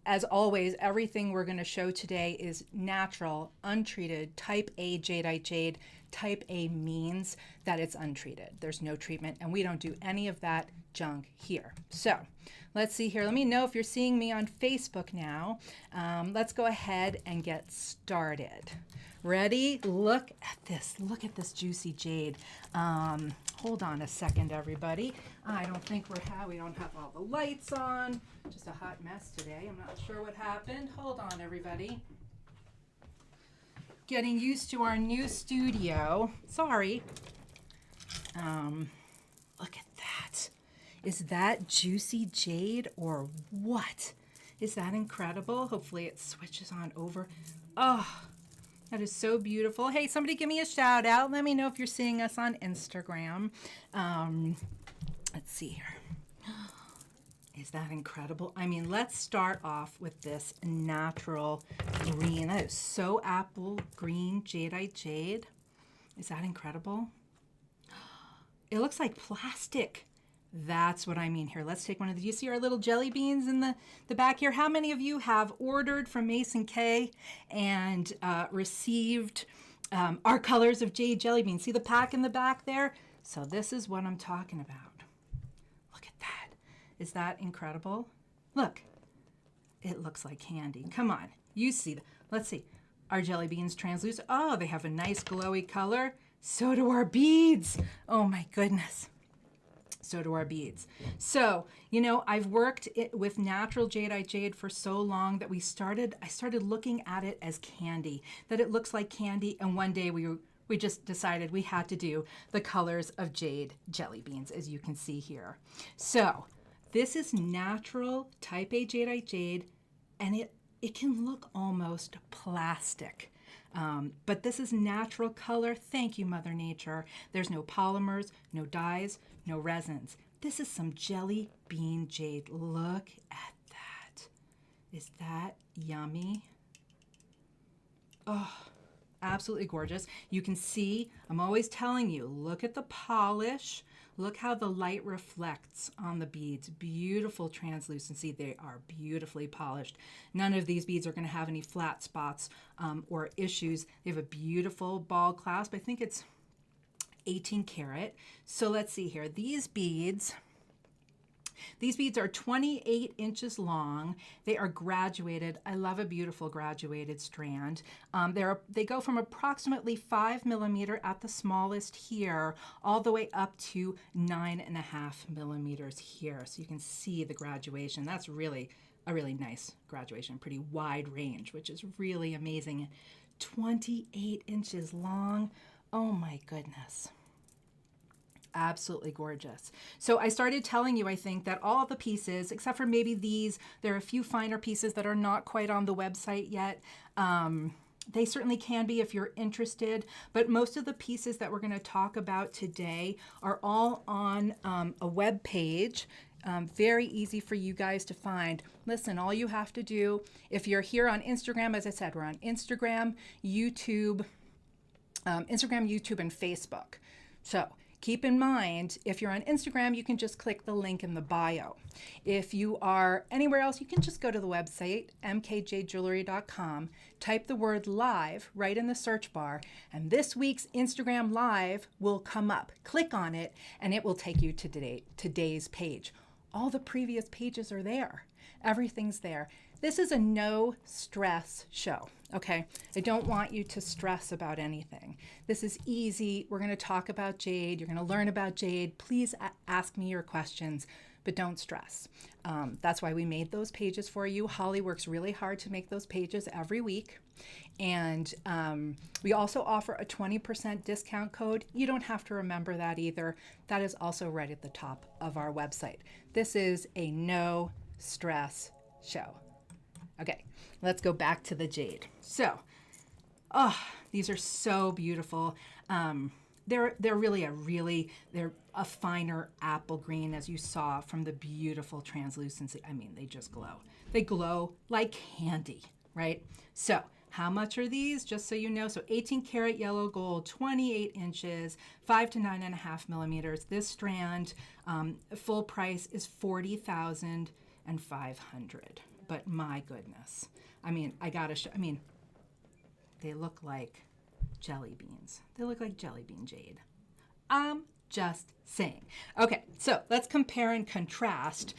As always, everything we're going to show today is natural, untreated, type A jadeite jade. Type A means that it's untreated. There's no treatment, and we don't do any of that junk here. So let's see here. Let me know if you're seeing me on Facebook now. Let's go ahead and get started. Ready? Look at this. Look at this juicy jade. Hold on a second, everybody. I don't think we don't have all the lights on. Just a hot mess today. I'm not sure what happened. Hold on, everybody. Getting used to our new studio. Sorry. Look at that. Is that juicy jade or what? Is that incredible? Hopefully it switches on over. Oh, that is so beautiful. Hey, somebody give me a shout out. Let me know if you're seeing us on Instagram. Let's see here. Is that incredible? I mean, let's start off with this natural green. That is so apple green jadeite jade. Is that incredible? It looks like plastic. That's what I mean here. Let's take one of these. You see our little jelly beans in the back here? How many of you have ordered from Mason K and received our colors of jade jelly beans? See the pack in the back there? So this is what I'm talking about. Look at that. Is that incredible? Look, it looks like candy. Come on, you see that. Let's see. Our jelly beans translucent. Oh, they have a nice glowy color. So do our beads. Oh my goodness. So do our beads. So, you know, I've worked with natural jadeite jade for so long that I started looking at it as candy, that it looks like candy. And one day we just decided we had to do the colors of jade jelly beans, as you can see here. So this is natural type A jadeite jade, and it can look almost plastic. But this is natural color. Thank you, Mother Nature. There's no polymers, no dyes, no resins. This is some jelly bean jade. Look at that. Is that yummy? Oh, absolutely gorgeous. You can see, I'm always telling you, look at the polish. Look how the light reflects on the beads. Beautiful translucency. They are beautifully polished. None of these beads are going to have any flat spots or issues. They have a beautiful ball clasp. I think it's 18 karat. So let's see here. These beads are 28 inches long. They are graduated. I love a beautiful graduated strand. They go from approximately 5 millimeter at the smallest here, all the way up to 9.5 millimeters here. So you can see the graduation. That's really a really nice graduation, pretty wide range, which is really amazing. 28 inches long. Oh my goodness. Absolutely gorgeous. So I started telling you, I think, that all the pieces, except for maybe these, there are a few finer pieces that are not quite on the website yet. They certainly can be if you're interested, but most of the pieces that we're going to talk about today are all on a web page. Very easy for you guys to find. Listen, all you have to do, if you're here on Instagram, as I said, we're on Instagram, YouTube, and Facebook. So keep in mind, if you're on Instagram, you can just click the link in the bio. If you are anywhere else, you can just go to the website, mkjdjewelry.com, type the word live right in the search bar, and this week's Instagram live will come up. Click on it, and it will take you to today's page. All the previous pages are there. Everything's there. This is a no stress show, okay? I don't want you to stress about anything. This is easy. We're going to talk about jade. You're going to learn about jade. Please ask me your questions, but don't stress. That's why we made those pages for you. Holly works really hard to make those pages every week. And we also offer a 20% discount code. You don't have to remember that either. That is also right at the top of our website. This is a no stress show. Okay, let's go back to the jade. So, oh, these are so beautiful. They're a finer apple green, as you saw from the beautiful translucency. I mean, they just glow. They glow like candy, right? So how much are these? Just so you know, so 18 karat yellow gold, 28 inches, 5 to 9.5 millimeters. This strand, full price is $40,500. but my goodness. I mean, I gotta show, I mean, they look like jelly beans. They look like jelly bean jade. Just saying. Okay, so let's compare and contrast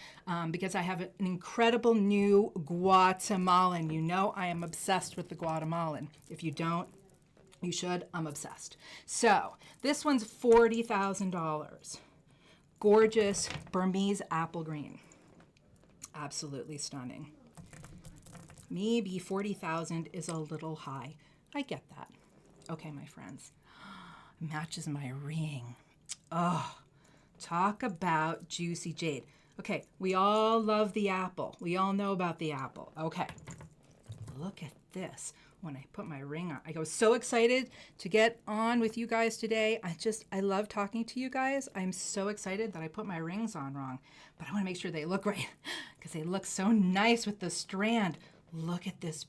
because I have an incredible new Guatemalan. You know I am obsessed with the Guatemalan. If you don't, you should. I'm obsessed. So this one's $40,000. Gorgeous Burmese apple green. Absolutely stunning. Maybe 40,000 is a little high. I get that. Okay, my friends. Matches my ring. Oh, talk about juicy jade. Okay, we all love the apple. We all know about the apple. Okay, look at this. When I put my ring on, I was so excited to get on with you guys today. I love talking to you guys. I'm so excited that I put my rings on wrong, but I want to make sure they look right because they look so nice with the strand. Look at this.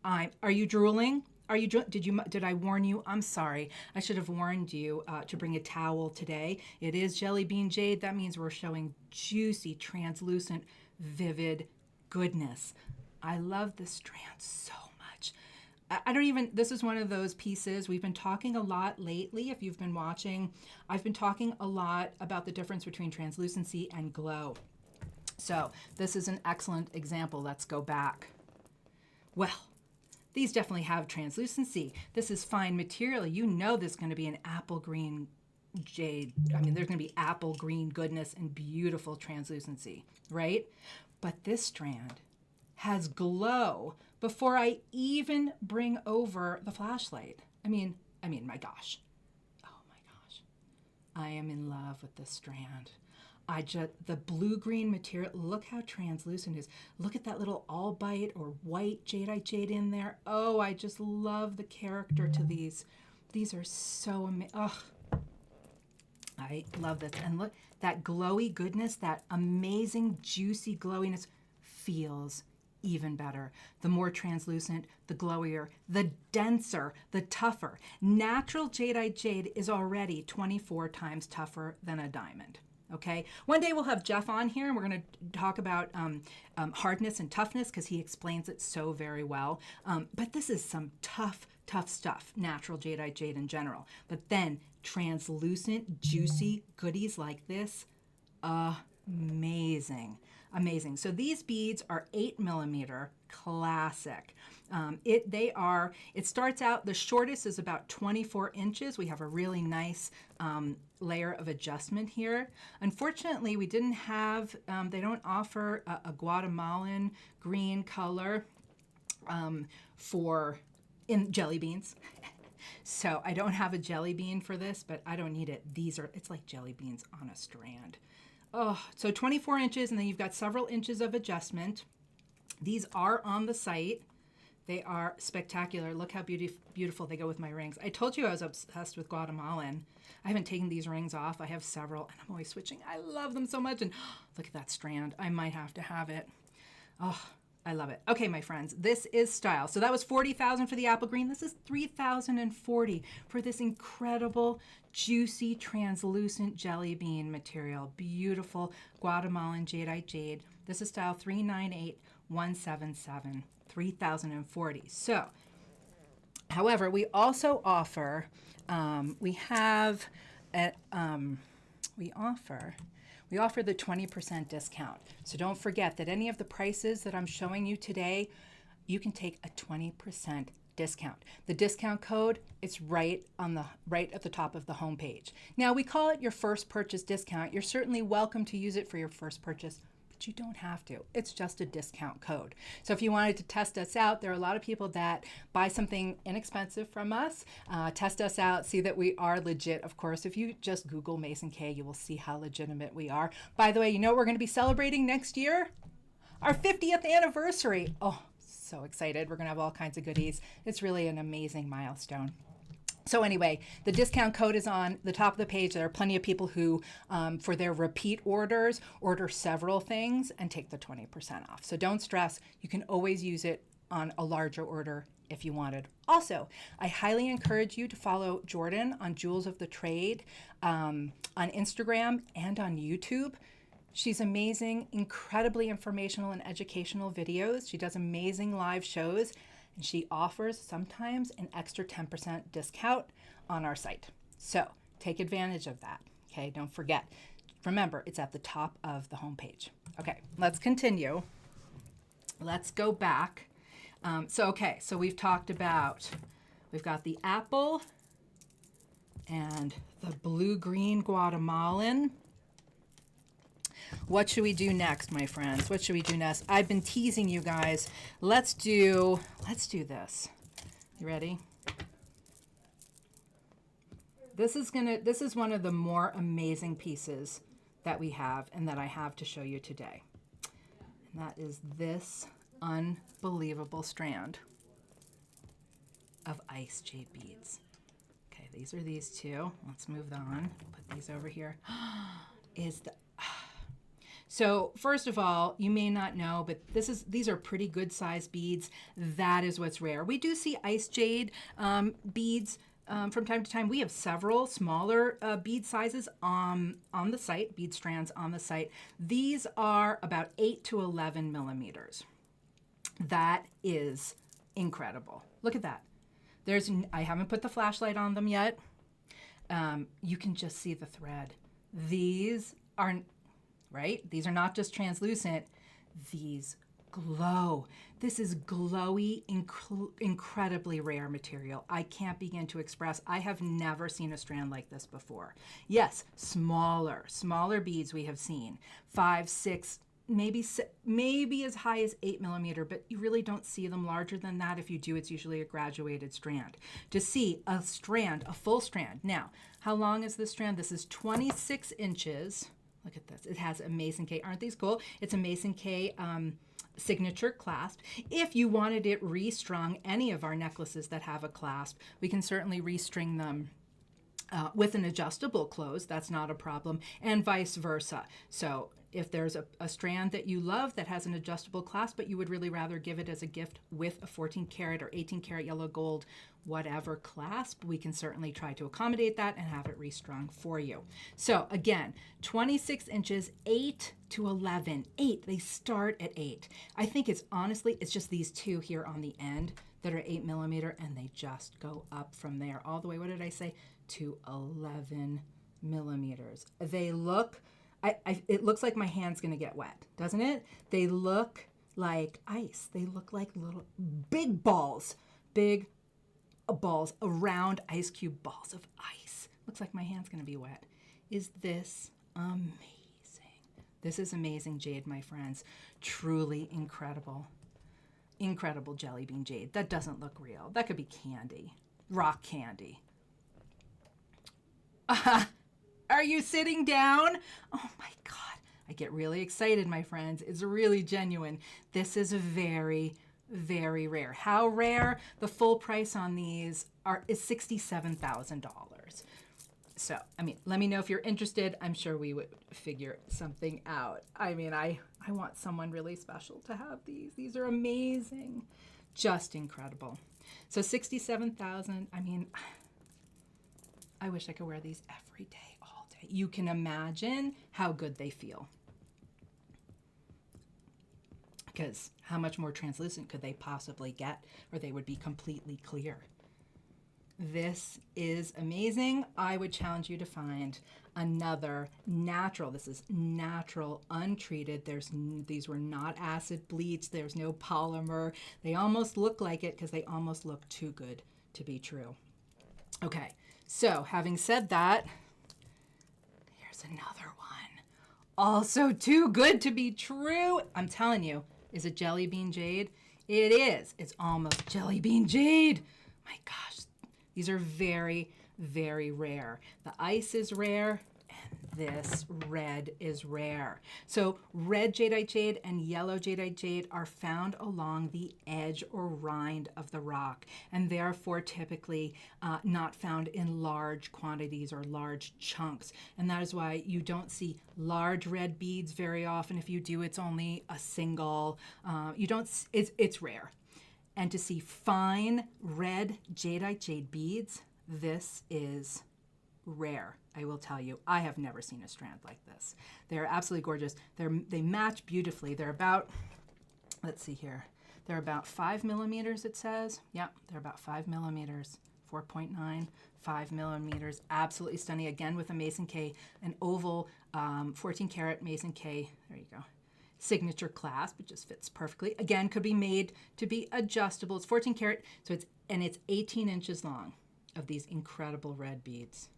Are you drooling? Did I warn you? I'm sorry. I should have warned you to bring a towel today. It is jelly bean jade. That means we're showing juicy, translucent, vivid goodness. I love this strand so much. This is one of those pieces we've been talking a lot lately. If you've been watching, I've been talking a lot about the difference between translucency and glow. So this is an excellent example. Let's go back. Well, these definitely have translucency. This is fine material. You know this is going to be an apple green jade. I mean, there's going to be apple green goodness and beautiful translucency, right? But this strand has glow before I even bring over the flashlight. I mean, my gosh. Oh my gosh. I am in love with this strand. The blue-green material, look how translucent it is. Look at that little albite or white jadeite jade in there. Oh, I just love the character to these. These are so amazing. Oh, I love this. And look, that glowy goodness, that amazing juicy glowiness feels even better. The more translucent, the glowier, the denser, the tougher. Natural jadeite jade is already 24 times tougher than a diamond. Okay, one day we'll have Jeff on here and we're going to talk about hardness and toughness because he explains it so very well. But this is some tough stuff, natural jadeite jade in general. But then translucent, juicy goodies like this, amazing. Amazing. So these beads are 8mm classic. It starts out, the shortest is about 24 inches. We have a really nice layer of adjustment here. Unfortunately, we didn't have, they don't offer a Guatemalan green color in jelly beans. So I don't have a jelly bean for this, but I don't need it. It's like jelly beans on a strand. Oh, so 24 inches, and then you've got several inches of adjustment. These are on the site. They are spectacular. Look how beautiful they go with my rings. I told you I was obsessed with Guatemalan. I haven't taken these rings off. I have several, and I'm always switching. I love them so much, and look at that strand. I might have to have it. Oh, I love it. Okay, my friends, this is style. So that was $40,000 for the apple green. This is $3,040 for this incredible, juicy, translucent jelly bean material. Beautiful Guatemalan Jadeite Jade. This is style 398177, $3,040. So, however, we also offer, we offer the 20% discount. So don't forget that any of the prices that I'm showing you today, you can take a 20% discount. The discount code, it's right at the top of the homepage. Now, we call it your first purchase discount. You're certainly welcome to use it for your first purchase, but you don't have to. It's just a discount code. So if you wanted to test us out, there are a lot of people that buy something inexpensive from us, test us out, see that we are legit. Of course, if you just Google Mason K, you will see how legitimate we are. By the way, you know what we're going to be celebrating next year? Our 50th anniversary. Oh, so excited. We're going to have all kinds of goodies. It's really an amazing milestone. So anyway, the discount code is on the top of the page. There are plenty of people who, for their repeat orders, order several things and take the 20% off. So don't stress. You can always use it on a larger order if you wanted. Also, I highly encourage you to follow Jordan on Jewels of the Trade on Instagram and on YouTube. She's amazing, incredibly informational and educational videos. She does amazing live shows, and she offers sometimes an extra 10% discount on our site. So take advantage of that. Okay, don't forget. Remember, it's at the top of the homepage. Okay, let's continue. Let's go back. So we've talked about, we've got the apple and the blue-green Guatemalan. What should we do next, my friends? What should we do next? I've been teasing you guys. Let's do this. You ready? This is one of the more amazing pieces that we have and that I have to show you today. And that is this unbelievable strand of ice jade beads. Okay, these are these two. Let's move on. Put these over here. So first of all, you may not know, but these are pretty good sized beads. That is what's rare. We do see ice jade beads from time to time. We have several smaller bead sizes on the site, bead strands on the site. These are about 8 to 11 millimeters. That is incredible. Look at that. I haven't put the flashlight on them yet. You can just see the thread. These are, right? These are not just translucent. These glow. This is glowy, incredibly rare material. I can't begin to express. I have never seen a strand like this before. Yes, smaller beads we have seen. 5, 6, maybe as high as 8 millimeter, but you really don't see them larger than that. If you do, it's usually a graduated strand. To see a strand, a full strand. Now, how long is this strand? This is 26 inches. Look at this. It has a Mason K. Aren't these cool? It's a Mason K signature clasp. If you wanted it restrung, any of our necklaces that have a clasp, we can certainly restring them with an adjustable close. That's not a problem, and vice versa. So if there's a strand that you love that has an adjustable clasp, but you would really rather give it as a gift with a 14 karat or 18 karat yellow gold, whatever clasp, we can certainly try to accommodate that and have it restrung for you. So again, 26 inches, 8 to 11. 8, they start at 8. I think it's just these two here on the end that are 8 millimeter, and they just go up from there all the way, what did I say, to 11 millimeters. They look, it looks like my hand's gonna get wet, doesn't it? They look like ice. They look like little big balls around ice cube balls of ice. Looks like my hand's gonna be wet. Is this amazing? This is amazing jade, my friends. Truly incredible. Incredible jelly bean jade. That doesn't look real. That could be candy, rock candy. Are you sitting down? Oh my God. I get really excited, my friends. It's really genuine. This is very, very rare. How rare? The full price on these is $67,000. So, I mean, let me know if you're interested. I'm sure we would figure something out. I mean, I want someone really special to have these. These are amazing. Just incredible. So 67,000, I mean, I wish I could wear these every day, all day. You can imagine how good they feel. Because how much more translucent could they possibly get, or they would be completely clear. This is amazing. I would challenge you to find another natural. This is natural, untreated. These were not acid bleached. There's no polymer. They almost look like it because they almost look too good to be true. Okay, so having said that, here's another one. Also too good to be true. I'm telling you, is it jelly bean jade? It is. It's almost jelly bean jade. My gosh. These are very, very rare. The ice is rare, and this red is rare. So red jadeite jade and yellow jadeite jade are found along the edge or rind of the rock, and therefore typically not found in large quantities or large chunks. And that is why you don't see large red beads very often. If you do, it's only a single. It's rare. And to see fine red jadeite jade beads, this is rare. I will tell you, I have never seen a strand like this. They're absolutely gorgeous. They match beautifully. They're about, let's see here, they're about 5 millimeters, it says. Yep, they're about 5 millimeters, 4.9, 5 millimeters. Absolutely stunning. Again, with a Mason K, an oval 14 karat Mason K. There you go. Signature clasp. It just fits perfectly. Again, could be made to be adjustable. It's 14 karat, so it's 18 inches long of these incredible red beads.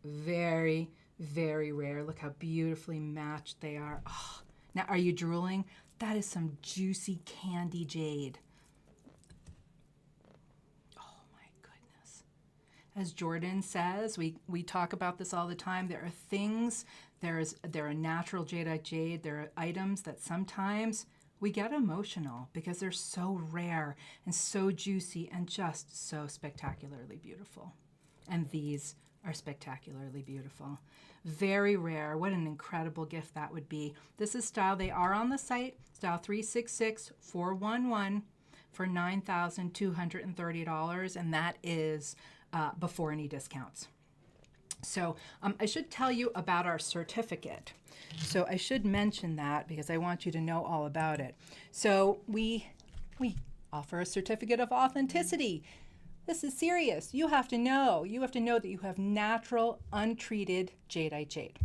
Very, very rare. Look how beautifully matched they are. Oh, now, are you drooling? That is some juicy candy jade. Oh my goodness. As Jordan says, we talk about this all the time. There are things, there are natural Jadeite jade. There are items that sometimes we get emotional because they're so rare and so juicy and just so spectacularly beautiful. And these are spectacularly beautiful. Very rare. What an incredible gift that would be. This is style. They are on the site. Style 366411 for $9,230, and that is before any discounts. So I should tell you about our certificate. So I should mention that because I want you to know all about it. So we offer a certificate of authenticity. This is serious. You have to know. You have to know that you have natural, untreated Jadeite jade.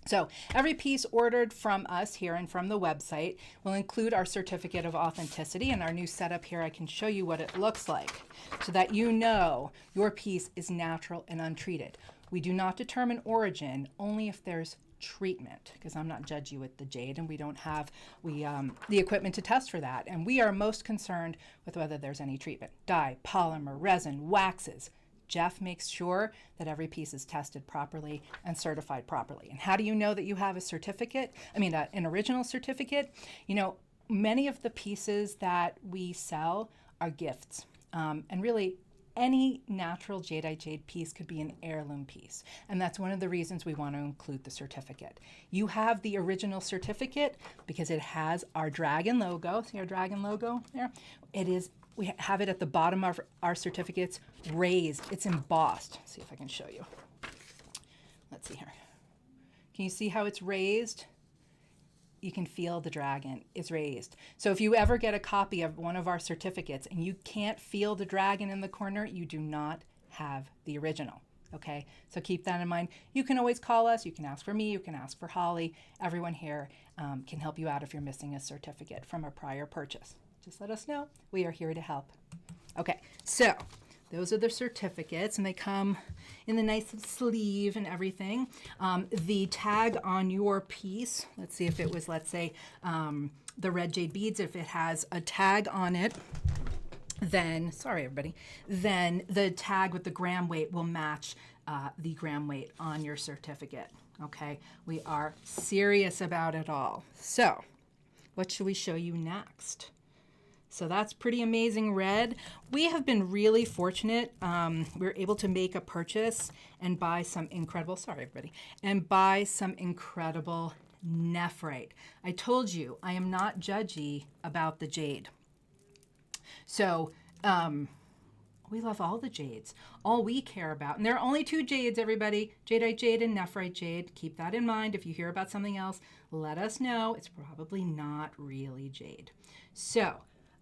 So every piece ordered from us here and from the website will include our certificate of authenticity. And our new setup here, I can show you what it looks like so that you know your piece is natural and untreated. We do not determine origin only if there's treatment, because I'm not judgy with the jade and we don't have the equipment to test for that. And we are most concerned with whether there's any treatment. Dye, polymer, resin, waxes. Jeff makes sure that every piece is tested properly and certified properly. And how do you know that you have a certificate? I mean, an original certificate? You know, many of the pieces that we sell are gifts. And really, any natural Jadeite jade piece could be an heirloom piece. And that's one of the reasons we want to include the certificate. You have the original certificate because it has our dragon logo. See our dragon logo there? We have it at the bottom of our certificates raised. It's embossed. Let's see if I can show you. Let's see here. Can you see how it's raised? You can feel the dragon is raised. So if you ever get a copy of one of our certificates and you can't feel the dragon in the corner, you do not have the original. Okay, so keep that in mind. You can always call us. You can ask for me. You can ask for Holly. Everyone here can help you out if you're missing a certificate from a prior purchase. Just let us know. We are here to help. Okay, so those are the certificates, and they come in the nice sleeve and everything. The tag on your piece, let's see if it was, let's say, the red jade beads, if it has a tag on it, then, sorry everybody, then the tag with the gram weight will match the gram weight on your certificate. Okay, we are serious about it all. So, what should we show you next? So that's pretty amazing red. We have been really fortunate. We were able to make a purchase and buy some incredible, sorry everybody, and buy some incredible nephrite. I told you, I am not judgy about the jade. So we love all the jades. All we care about, and there are only two jades, everybody, Jadeite jade and nephrite jade. Keep that in mind. If you hear about something else, let us know. It's probably not really jade. So,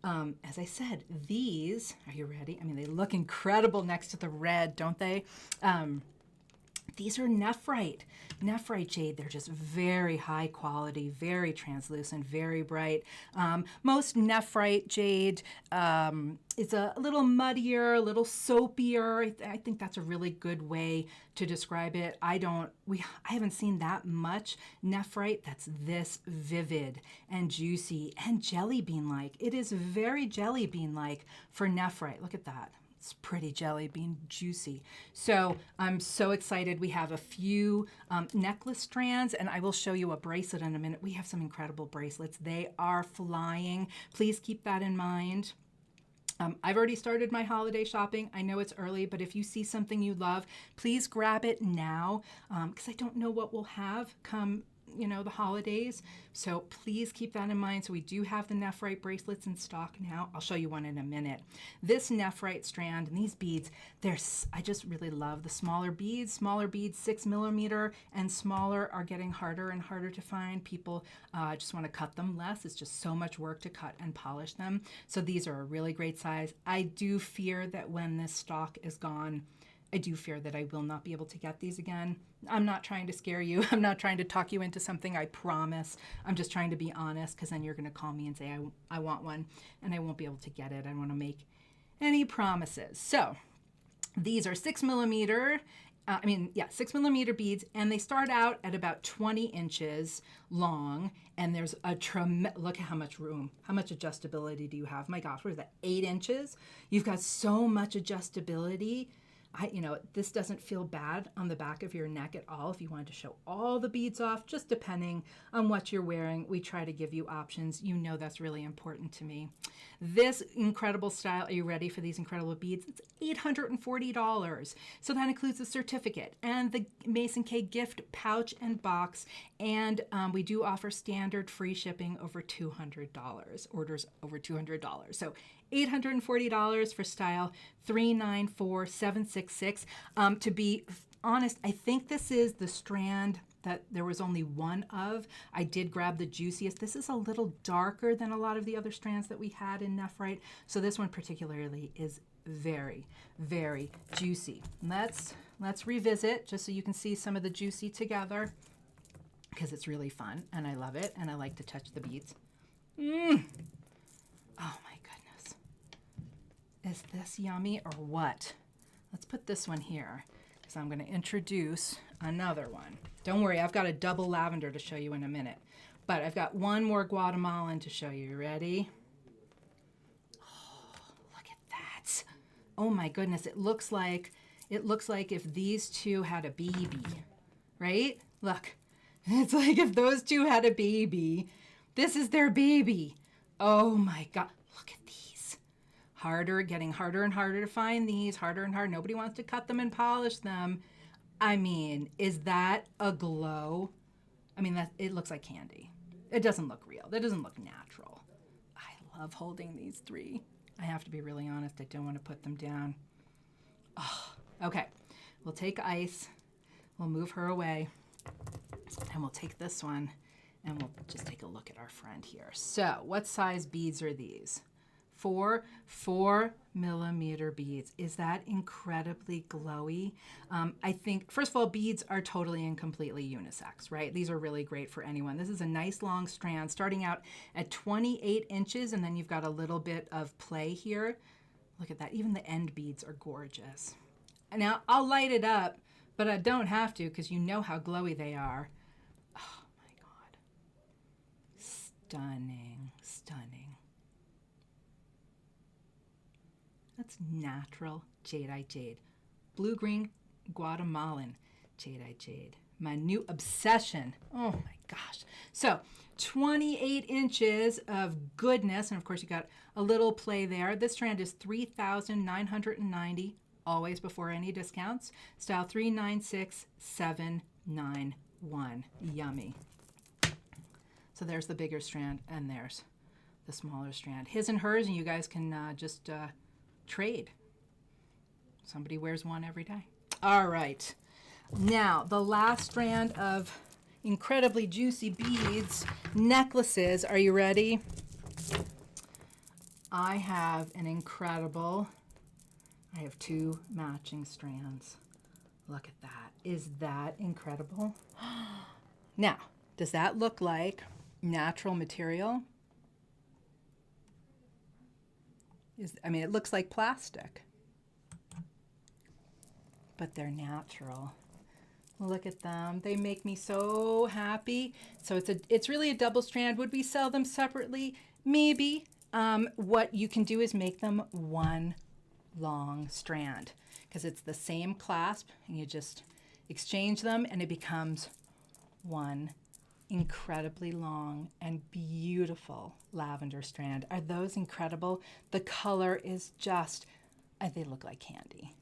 as I said, these, are you ready? I mean, they look incredible next to the red, don't they? These are nephrite jade. They're just very high quality, very translucent, very bright. Most nephrite jade is a little muddier, a little soapier. I think that's a really good way to describe it. I haven't seen that much nephrite that's this vivid and juicy and jelly bean-like. It is very jelly bean-like for nephrite. Look at that. It's pretty jelly bean juicy. So I'm so excited. We have a few necklace strands, and I will show you a bracelet in a minute. We have some incredible bracelets. They are flying. Please keep that in mind. I've already started my holiday shopping. I know it's early, but if you see something you love, please grab it now because I don't know what we'll have come you know, the holidays. So please keep that in mind. So we do have the nephrite bracelets in stock now. I'll show you one in a minute. This nephrite strand and these beads, I just really love the smaller beads. Smaller beads, 6 millimeter and smaller, are getting harder and harder to find. People just want to cut them less. It's just so much work to cut and polish them. So these are a really great size. I do fear that when this stock is gone, I do fear that I will not be able to get these again. I'm not trying to scare you. I'm not trying to talk you into something, I promise. I'm just trying to be honest, because then you're going to call me and say, I want one, and I won't be able to get it. I don't want to make any promises. So these are 6 millimeter, 6 millimeter beads, and they start out at about 20 inches long, and there's a look at how much room, how much adjustability do you have? My gosh, what is that, 8 inches? You've got so much adjustability. This doesn't feel bad on the back of your neck at all. If you wanted to show all the beads off, just depending on what you're wearing, we try to give you options. You know that's really important to me. This incredible style, are you ready for these incredible beads? It's $840. So that includes the certificate and the Mason K gift pouch and box. And we do offer standard free shipping over $200, orders over $200. So $840 for style 394766. To be honest, I think this is the strand that there was only one of. I did grab the juiciest. This is a little darker than a lot of the other strands that we had in nephrite. So this one particularly is very, very juicy. Let's revisit just so you can see some of the juicy together, because it's really fun and I love it and I like to touch the beads. Oh my goodness. Is this yummy or what? Let's put this one here, because I'm going to introduce another one. Don't worry, I've got a double lavender to show you in a minute, but I've got one more Guatemalan to show you. You ready? Oh, look at that. Oh my goodness, it looks like if these two had a baby, right? Look, it's like if those two had a baby. This is their baby. Oh my God, look at these. Getting harder and harder to find these, harder and harder. Nobody wants to cut them and polish them. I mean, is that a glow? I mean, it looks like candy. It doesn't look real. That doesn't look natural. I love holding these three. I have to be really honest. I don't want to put them down. Oh, okay. We'll take Ice. We'll move her away. And we'll take this one. And we'll just take a look at our friend here. So what size beads are these? 4 millimeter beads. Is that incredibly glowy? I think, first of all, beads are totally and completely unisex, right? These are really great for anyone. This is a nice long strand starting out at 28 inches, and then you've got a little bit of play here. Look at that. Even the end beads are gorgeous. Now, I'll light it up, but I don't have to, because you know how glowy they are. Oh my God. Stunning, stunning. That's natural Jadeite Jade. Blue-green Guatemalan Jadeite Jade. My new obsession. Oh my gosh. So 28 inches of goodness. And of course you got a little play there. This strand is $3,990, always before any discounts. Style 396791. Yummy. So there's the bigger strand and there's the smaller strand. His and hers, and you guys can just trade. Somebody wears one every day. All right. Now, the last strand of incredibly juicy beads, necklaces. Are you ready? I have two matching strands. Look at that. Is that incredible? Now, does that look like natural material? It looks like plastic, but they're natural. Look at them. They make me so happy. So it's really a double strand. Would we sell them separately? Maybe. What you can do is make them one long strand, because it's the same clasp, and you just exchange them and it becomes one incredibly long and beautiful lavender strand. Are those incredible? The color is just, they look like candy.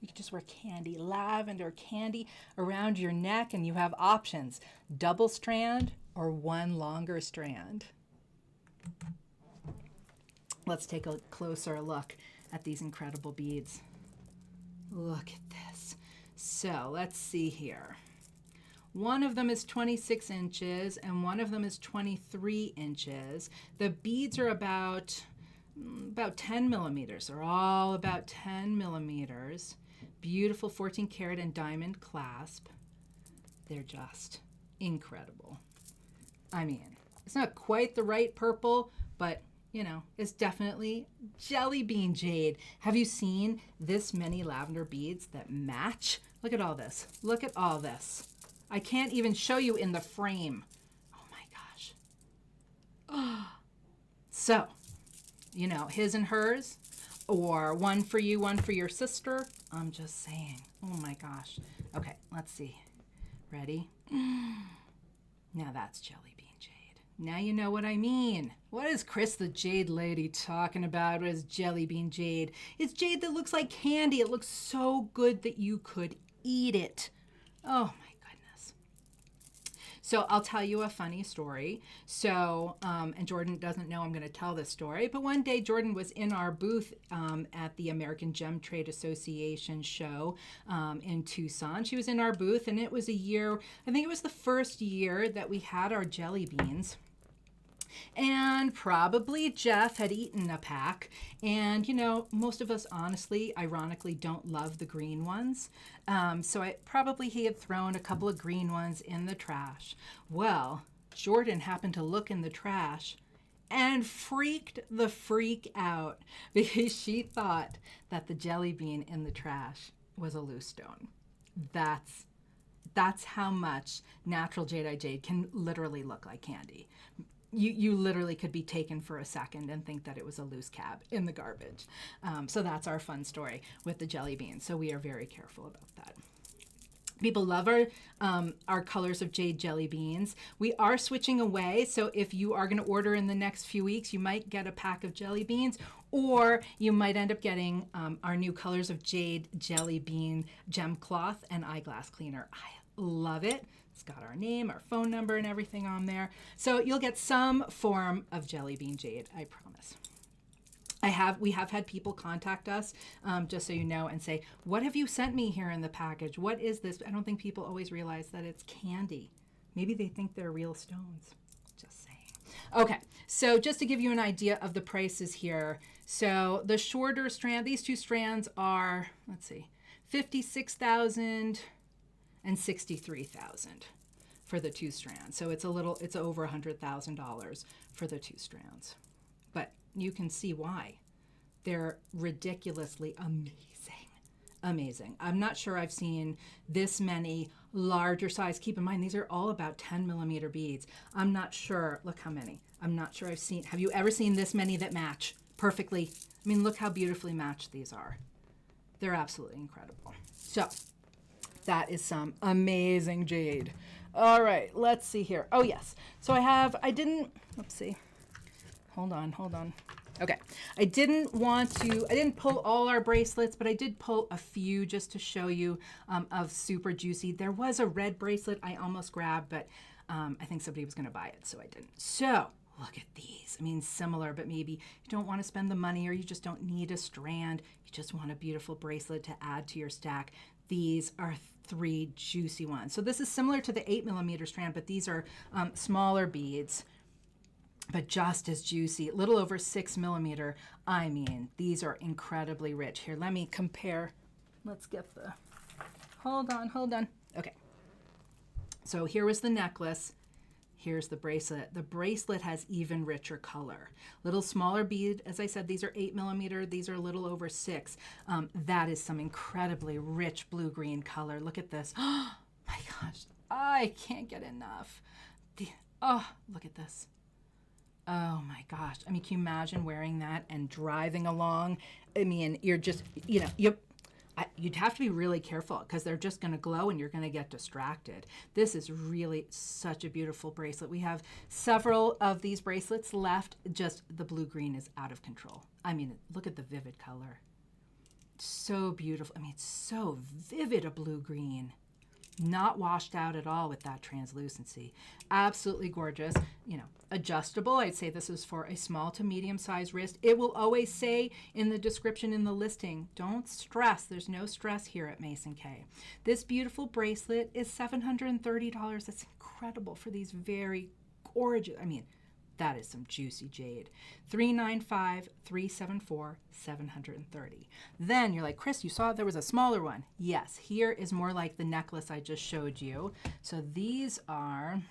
You can just wear candy, lavender candy around your neck, and you have options, double strand or one longer strand. Let's take a closer look at these incredible beads. Look at this. So let's see here. One of them is 26 inches and one of them is 23 inches. The beads are about 10 millimeters. They're all about 10 millimeters. Beautiful 14 karat and diamond clasp. They're just incredible. I mean, it's not quite the right purple, but you know, it's definitely jelly bean jade. Have you seen this many lavender beads that match? Look at all this. Look at all this. I can't even show you in the frame. Oh my gosh. Oh. So, you know, his and hers, or one for you, one for your sister. I'm just saying. Oh my gosh. Okay, let's see. Ready? Now that's jelly bean jade. Now you know what I mean. What is Chris the Jade Lady talking about? What is jelly bean jade? It's jade that looks like candy. It looks so good that you could eat it. Oh my goodness. So I'll tell you a funny story. So, and Jordan doesn't know I'm going to tell this story, but one day Jordan was in our booth at the American Gem Trade Association show in Tucson. She was in our booth, and it was a year, I think it was the first year that we had our jelly beans. And probably Jeff had eaten a pack. And, you know, most of us honestly, ironically, don't love the green ones. So he had thrown a couple of green ones in the trash. Well, Jordan happened to look in the trash and freaked the freak out because she thought that the jelly bean in the trash was a loose stone. That's how much natural Jadeite jade can literally look like candy. You literally could be taken for a second and think that it was a loose cab in the garbage. So that's our fun story with the jelly beans. So we are very careful about that. People love our colors of jade jelly beans. We are switching away. So if you are going to order in the next few weeks, you might get a pack of jelly beans, or you might end up getting our new colors of jade jelly bean gem cloth and eyeglass cleaner. I love it. It's got our name, our phone number, and everything on there. So you'll get some form of jelly bean jade, I promise. We have had people contact us, just so you know, and say, what have you sent me here in the package? What is this? I don't think people always realize that it's candy. Maybe they think they're real stones. Just saying. Okay, so just to give you an idea of the prices here. So the shorter strand, these two strands are, let's see, $56,000 and $63,000 for the two strands. So it's over $100,000 for the two strands. But you can see why. They're ridiculously amazing. I'm not sure I've seen this many larger size. Keep in mind, these are all about 10 millimeter beads. I'm not sure, look how many. I'm not sure I've seen, have you ever seen this many that match perfectly? I mean, look how beautifully matched these are. They're absolutely incredible. So that is some amazing jade. All right, let's see here. Oh yes, so let's see. Hold on. Okay, I didn't pull all our bracelets, but I did pull a few just to show you of super juicy. There was a red bracelet I almost grabbed, but I think somebody was gonna buy it, so I didn't. So look at these. I mean, similar, but maybe you don't want to spend the money, or you just don't need a strand. You just want a beautiful bracelet to add to your stack. These are 3 juicy ones. So this is similar to the 8 millimeter strand, but these are smaller beads, but just as juicy, a little over 6 millimeter. I mean, these are incredibly rich. Here, let me compare. Let's get hold on. Okay. So here was the necklace. Here's the bracelet. The bracelet has even richer color. Little smaller bead. As I said, these are 8 millimeter. These are a little over 6. That is some incredibly rich blue-green color. Look at this. Oh my gosh. I can't get enough. Look at this. Oh my gosh. I mean, can you imagine wearing that and driving along? I mean, you're just, you'd have to be really careful because they're just going to glow and you're going to get distracted. This is really such a beautiful bracelet. We have several of these bracelets left. Just the blue-green is out of control. I mean, look at the vivid color. So beautiful. I mean, it's so vivid a blue-green. Not washed out at all with that translucency. Absolutely gorgeous. You know, adjustable. I'd say this is for a small to medium sized wrist. It will always say in the description in the listing, don't stress. There's no stress here at Mason K. This beautiful bracelet is $730. That's incredible for these very gorgeous, I mean, that is some juicy jade. $395, $374, $730. Then you're like, Chris, you saw there was a smaller one. Yes, here is more like the necklace I just showed you. So these are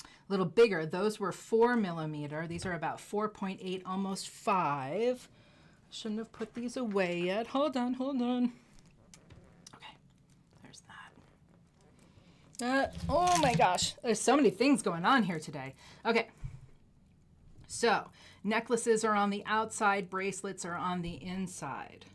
a little bigger. Those were 4 millimeter. These are about 4.8, almost 5. Shouldn't have put these away yet. Hold on, hold on. Okay, there's that. Oh my gosh, there's so many things going on here today. Okay, so necklaces are on the outside, bracelets are on the inside.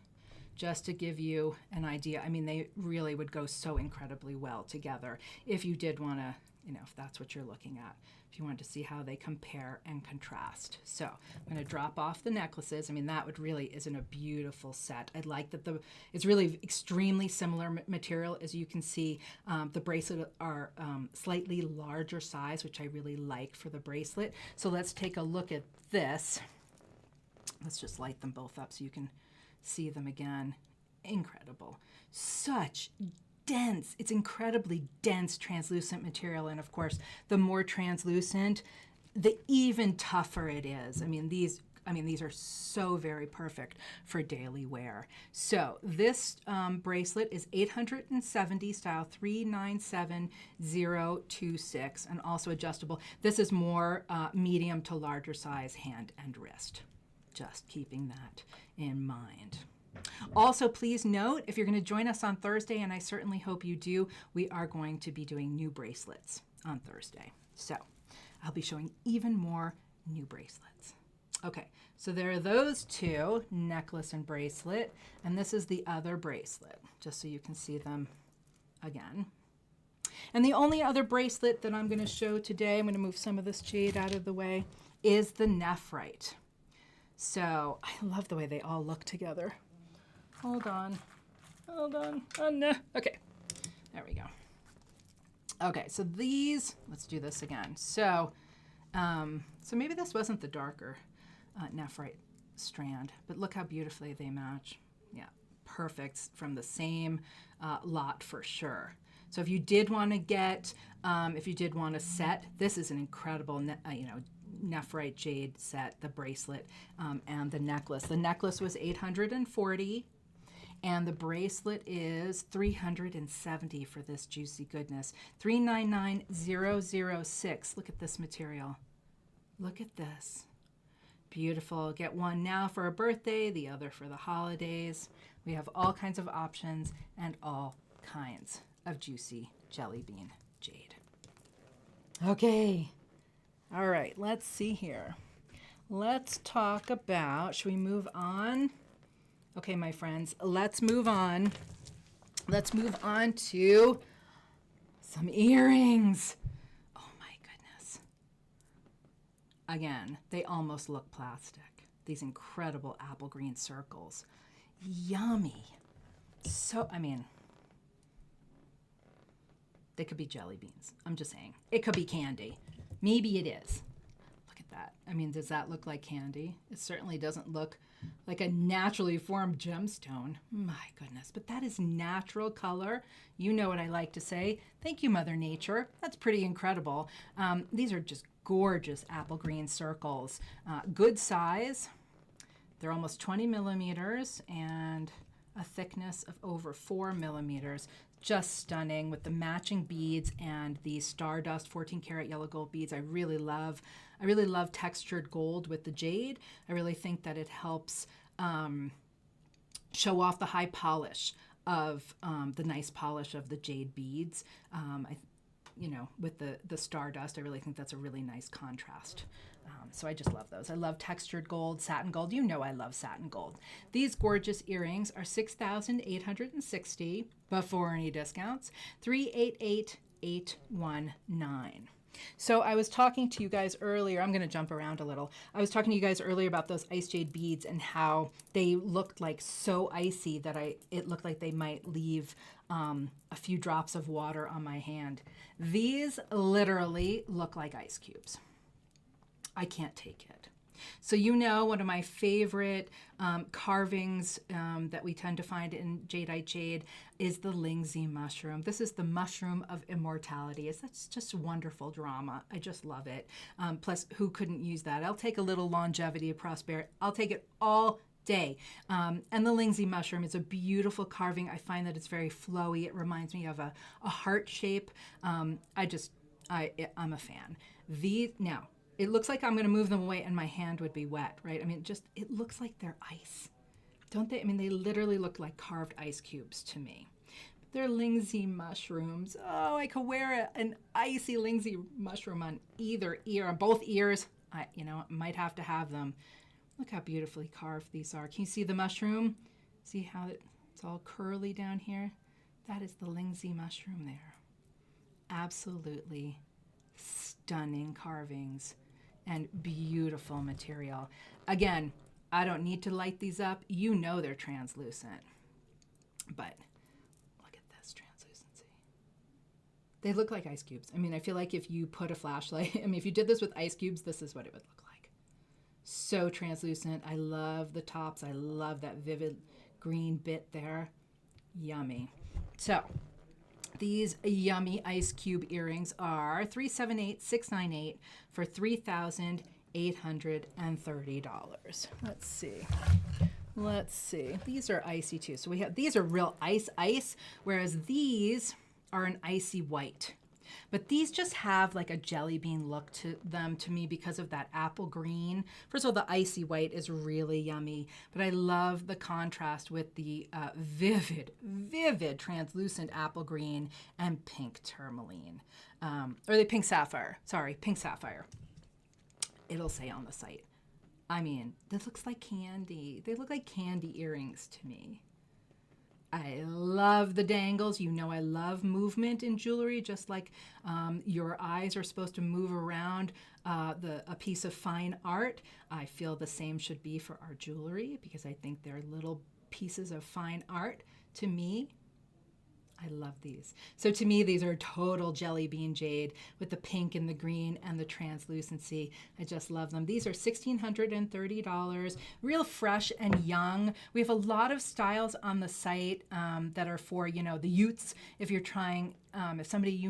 Just to give you an idea, I mean, they really would go so incredibly well together if you did want to, you know, if that's what you're looking at, if you wanted to see how they compare and contrast. So I'm going to drop off the necklaces. I mean, that would really isn't a beautiful set. I like that it's really extremely similar material. As you can see, the bracelet are slightly larger size, which I really like for the bracelet. So let's take a look at this. Let's just light them both up so you can see them again. Incredible. Such dense, it's incredibly dense translucent material, and of course the more translucent the even tougher it is. I mean these are so very perfect for daily wear. So this bracelet is 870 style 397026 and also adjustable. This is more medium to larger size hand and wrist. Just keeping that in mind. Also, please note, if you're going to join us on Thursday, and I certainly hope you do, we are going to be doing new bracelets on Thursday. So I'll be showing even more new bracelets. Okay, so there are those two, necklace and bracelet, and this is the other bracelet, just so you can see them again. And the only other bracelet that I'm going to show today, I'm going to move some of this jade out of the way, is the nephrite. So I love the way they all look together. Hold on. Oh no. Okay, there we go. Okay, so these, let's do this again. So, so maybe this wasn't the darker nephrite strand, but look how beautifully they match. Yeah, perfect from the same lot for sure. So if you did want to get, if you did want a set, this is an incredible, nephrite jade set, the bracelet and the necklace. The necklace was $840. And the bracelet is $370 for this juicy goodness. $399,006. Look at this material. Look at this. Beautiful. Get one now for a birthday, the other for the holidays. We have all kinds of options and all kinds of juicy jelly bean jade. Okay. All right, let's see here. Let's talk about, should we move on? Okay, my friends, let's move on. Let's move on to some earrings. Oh my goodness. Again, they almost look plastic. These incredible apple green circles. Yummy. So, I mean, they could be jelly beans. I'm just saying. It could be candy. Maybe it is. Look at that. I mean, does that look like candy? It certainly doesn't look like a naturally formed gemstone. My goodness, but that is natural color. You know what I like to say. Thank you, Mother Nature. That's pretty incredible. These are just gorgeous apple green circles. Good size. They're almost 20 millimeters and a thickness of over 4 millimeters. Just stunning with the matching beads and the Stardust 14 karat yellow gold beads. I really love textured gold with the jade. I really think that it helps show off the high polish of the nice polish of the jade beads. With the Stardust, I really think that's a really nice contrast. So I just love those. I love textured gold, satin gold. You know I love satin gold. These gorgeous earrings are $6,860 before any discounts. $388,819. So I was talking to you guys earlier. I'm going to jump around a little. I was talking to you guys earlier about those ice jade beads and how they looked like so icy that it looked like they might leave a few drops of water on my hand. These literally look like ice cubes. I can't take it. So you know, one of my favorite carvings that we tend to find in Jadeite Jade is the Lingzi mushroom. This is the mushroom of immortality. That's just wonderful drama. I just love it. Plus, who couldn't use that? I'll take a little longevity of prosperity. I'll take it all day. And the Lingzi mushroom is a beautiful carving. I find that it's very flowy. It reminds me of a heart shape. I'm a fan. Now, it looks like I'm going to move them away and my hand would be wet, right? I mean, it looks like they're ice. Don't they? I mean, they literally look like carved ice cubes to me. They're Lingzi mushrooms. Oh, I could wear an icy Lingzi mushroom on either ear, on both ears. I might have to have them. Look how beautifully carved these are. Can you see the mushroom? See how it's all curly down here? That is the Lingzi mushroom there. Absolutely stunning carvings and beautiful material. Again, I don't need to light these up. You know they're translucent. But look at this translucency. They look like ice cubes. I mean, I feel like if you put a flashlight, if you did this with ice cubes, this is what it would look like. So translucent. I love the tops. I love that vivid green bit there. Yummy. So these yummy ice cube earrings are $378,698 for $3,830. Let's see. These are icy too. So these are real ice, whereas these are an icy white. But these just have like a jelly bean look to them to me because of that apple green. First of all, the icy white is really yummy, but I love the contrast with the vivid translucent apple green and pink tourmaline. Or the pink sapphire. Sorry, pink sapphire. It'll say on the site. I mean, this looks like candy. They look like candy earrings to me. I love the dangles. You know I love movement in jewelry, just like your eyes are supposed to move around a piece of fine art. I feel the same should be for our jewelry because I think they're little pieces of fine art to me. I love these. So to me, these are total jelly bean jade with the pink and the green and the translucency. I just love them. These are $1,630, real fresh and young. We have a lot of styles on the site that are for, the youths. If you're trying, if somebody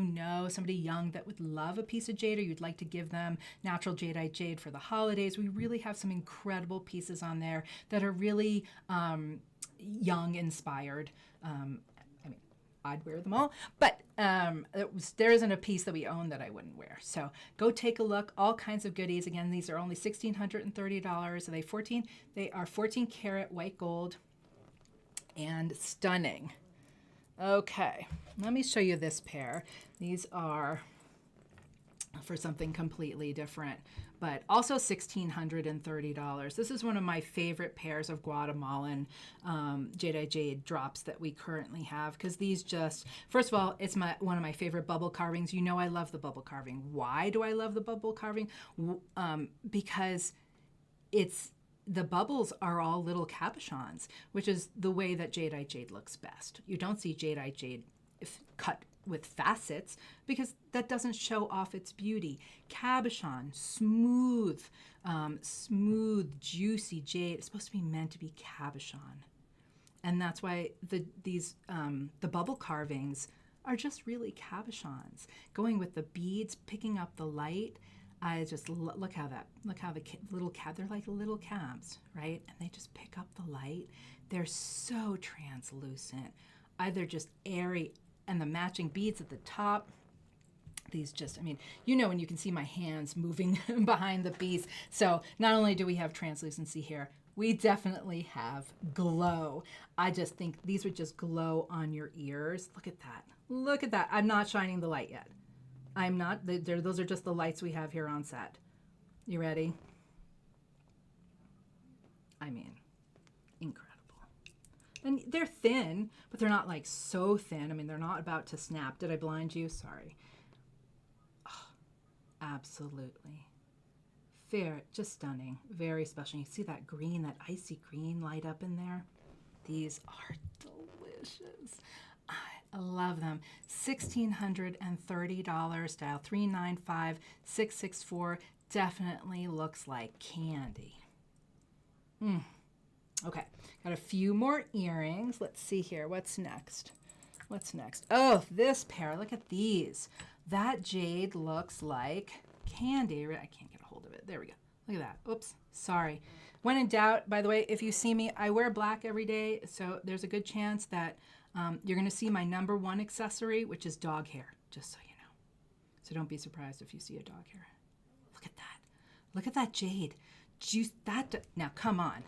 somebody young that would love a piece of jade or you'd like to give them natural jadeite jade for the holidays, we really have some incredible pieces on there that are really young inspired. I'd wear them all, but there isn't a piece that we own that I wouldn't wear. So go take a look. All kinds of goodies. Again, these are only $1,630. They are 14 karat white gold and stunning. Okay, let me show you this pair. These are for something completely different, but also $1,630. This is one of my favorite pairs of Guatemalan Jadeite Jade drops that we currently have, because these first of all, it's one of my favorite bubble carvings. You know I love the bubble carving. Why do I love the bubble carving? Because the bubbles are all little cabochons, which is the way that Jadeite Jade looks best. You don't see Jadeite Jade cut with facets because that doesn't show off its beauty. Cabochon, smooth, juicy jade. It's supposed to be meant to be cabochon. And that's why the bubble carvings are just really cabochons. Going with the beads, picking up the light. I just look how the little they're like little cabs, right? And they just pick up the light. They're so translucent. They're just airy. And the matching beads at the top, these when you can see my hands moving behind the beads. So not only do we have translucency here, we definitely have glow. I just think these would just glow on your ears. Look at that. Look at that. I'm not shining the light yet. I'm not. Those are just the lights we have here on set. You ready? I mean, incredible. And they're thin, but they're not like so thin. I mean, they're not about to snap. Did I blind you? Sorry. Oh, Absolutely. Fair, just stunning. Very special. You see that green, that icy green light up in there? These are delicious. I love them. $1,630 style, 395, 664. Definitely looks like candy. Okay, got a few more earrings. Let's see here. What's next? What's next? Oh, this pair. Look at these. That jade looks like candy. I can't get a hold of it. There we go. Look at that. Oops, sorry. When in doubt, by the way, if you see me, I wear black every day, so there's a good chance that you're going to see my #1 accessory, which is dog hair, just so you know. So don't be surprised if you see a dog hair. Look at that. Look at that jade. Now, come on.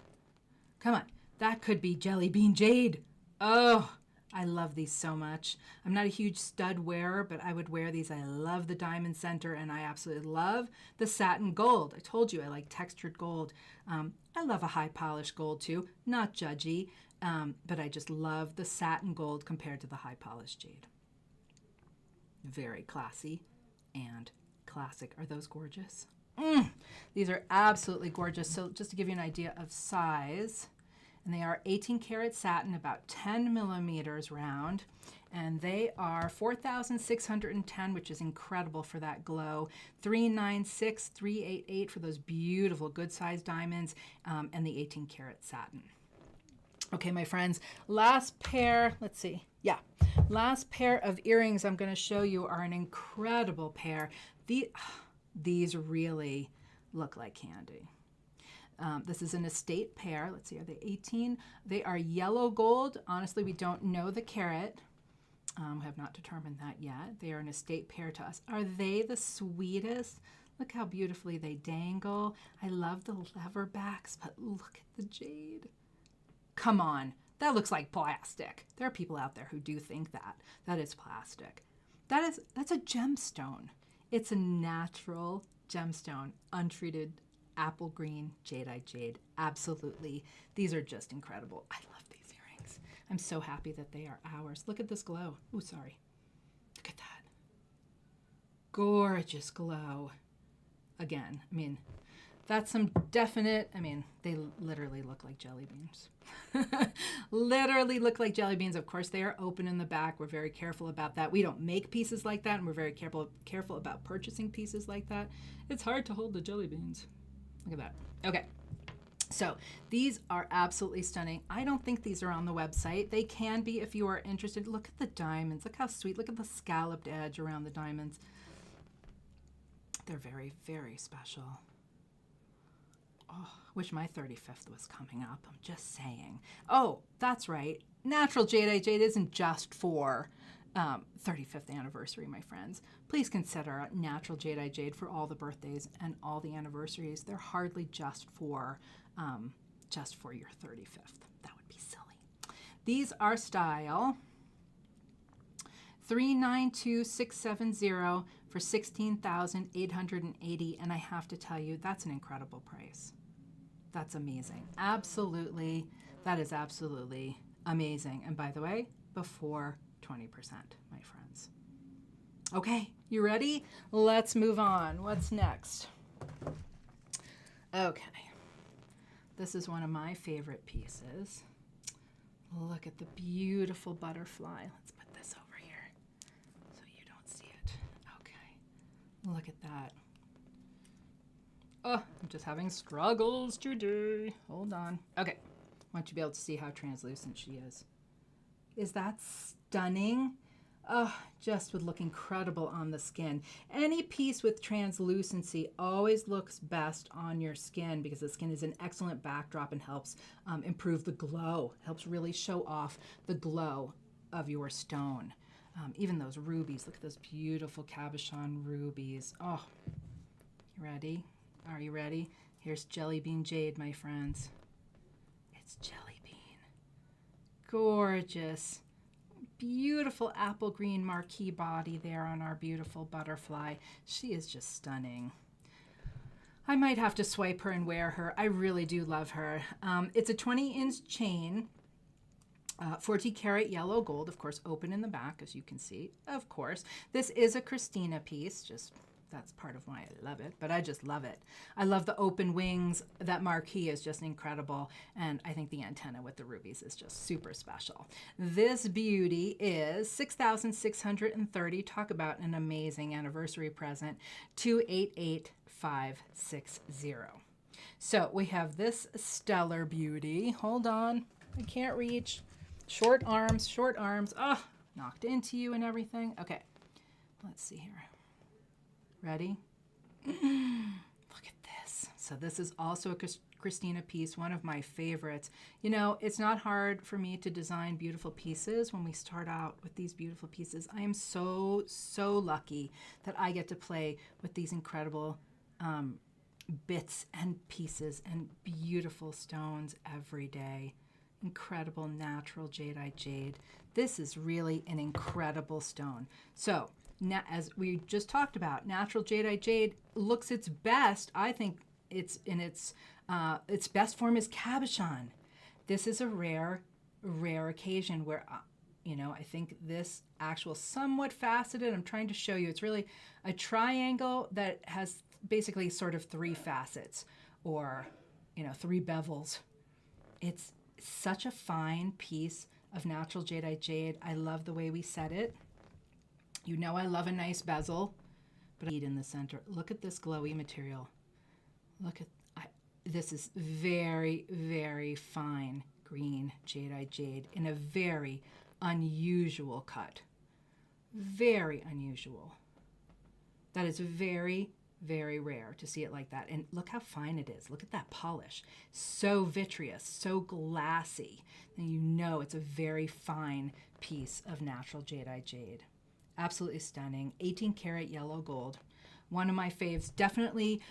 Come on. That could be Jelly Bean Jade. Oh, I love these so much. I'm not a huge stud wearer, but I would wear these. I love the diamond center, and I absolutely love the satin gold. I told you I like textured gold. I love a high polished gold too. Not judgy, but I just love the satin gold compared to the high polished jade. Very classy and classic. Are those gorgeous? These are absolutely gorgeous. So just to give you an idea of size, and they are 18 karat satin, about 10 millimeters round, and they are 4,610, which is incredible for that glow. 396, 388 for those beautiful good sized diamonds, and the 18 karat satin. Okay, my friends, last pair, let's see. Yeah, last pair of earrings I'm going to show you are an incredible pair. These really look like candy. This is an estate pair. Let's see, are they 18? They are yellow gold. Honestly, we don't know the carat. Have not determined that yet. They are an estate pair to us. Are they the sweetest? Look how beautifully they dangle. I love the lever backs, but look at the jade. Come on, that looks like plastic. There are people out there who do think that is plastic. That's a gemstone. It's a natural gemstone, untreated apple green Jadeite Jade. Absolutely. These are just incredible. I love these earrings. I'm so happy that they are ours. Look at this glow. Oh, sorry. Look at that. Gorgeous glow. Again, I mean, that's some definite, they literally look like jelly beans. Literally look like jelly beans. Of course, they are open in the back. We're very careful about that. We don't make pieces like that, and we're very careful about purchasing pieces like that. It's hard to hold the jelly beans. Look at that. Okay. So these are absolutely stunning. I don't think these are on the website. They can be if you are interested. Look at the diamonds. Look how sweet. Look at the scalloped edge around the diamonds. They're very, very special. Oh, wish my 35th was coming up. I'm just saying. Oh, that's right. Natural Jadeite Jade isn't just for 35th anniversary, my friends. Please consider natural Jadeite Jade for all the birthdays and all the anniversaries. They're hardly just for your 35th. That would be silly. These are style 392670 for $16,880, and I have to tell you, that's an incredible price. That's amazing. Absolutely, that is absolutely amazing. And by the way, before 20%, my friends. Okay, you ready? Let's move on. What's next? Okay, this is one of my favorite pieces. Look at the beautiful butterfly. Let's put this over here so you don't see it. Okay, look at that. Oh, I'm just having struggles today. Hold on. Okay, I want you to be able to see how translucent she is. Is that stunning? Oh, just would look incredible on the skin. Any piece with translucency always looks best on your skin because the skin is an excellent backdrop and helps improve the glow, helps really show off the glow of your stone. Even those rubies, look at those beautiful cabochon rubies. Oh, you ready? Are you ready? Here's Jelly Bean Jade, my friends. It's Jelly Bean. Gorgeous. Beautiful apple green marquee body there on our beautiful butterfly. She is just stunning. I might have to swipe her and wear her. I really do love her. It's a 20-inch chain, 14 karat yellow gold, of course, open in the back, as you can see, of course. This is a Kristina piece, just That's part of why I love it, but I just love it. I love the open wings. That marquee is just incredible, and I think the antenna with the rubies is just super special. This beauty is $6,630. Talk about an amazing anniversary present, 288560. So we have this stellar beauty. Hold on, I can't reach. Short arms, short arms. Oh, knocked into you and everything. Okay, let's see here. Ready? Look at this. So this is also a Kristina piece, one of my favorites. You know, it's not hard for me to design beautiful pieces when we start out with these beautiful pieces. I am so, so lucky that I get to play with these incredible bits and pieces and beautiful stones every day. Incredible natural jadeite jade. This is really an incredible stone. So now, as we just talked about, natural jadeite jade looks its best. I think it's in its best form is cabochon. This is a rare occasion where, you know, I think this actual somewhat faceted, I'm trying to show you, it's really a triangle that has basically sort of three facets, or, you know, three bevels. It's such a fine piece of natural jadeite jade. I love the way we set it. You know I love a nice bezel, but I need in the center. Look at this glowy material. Look at, this is very, very fine green jadeite jade in a very unusual cut. Very unusual. That is very, very rare to see it like that. And look how fine it is. Look at that polish. So vitreous, so glassy. And you know it's a very fine piece of natural jadeite jade. Absolutely stunning. 18 karat yellow gold. One of my faves. Definitely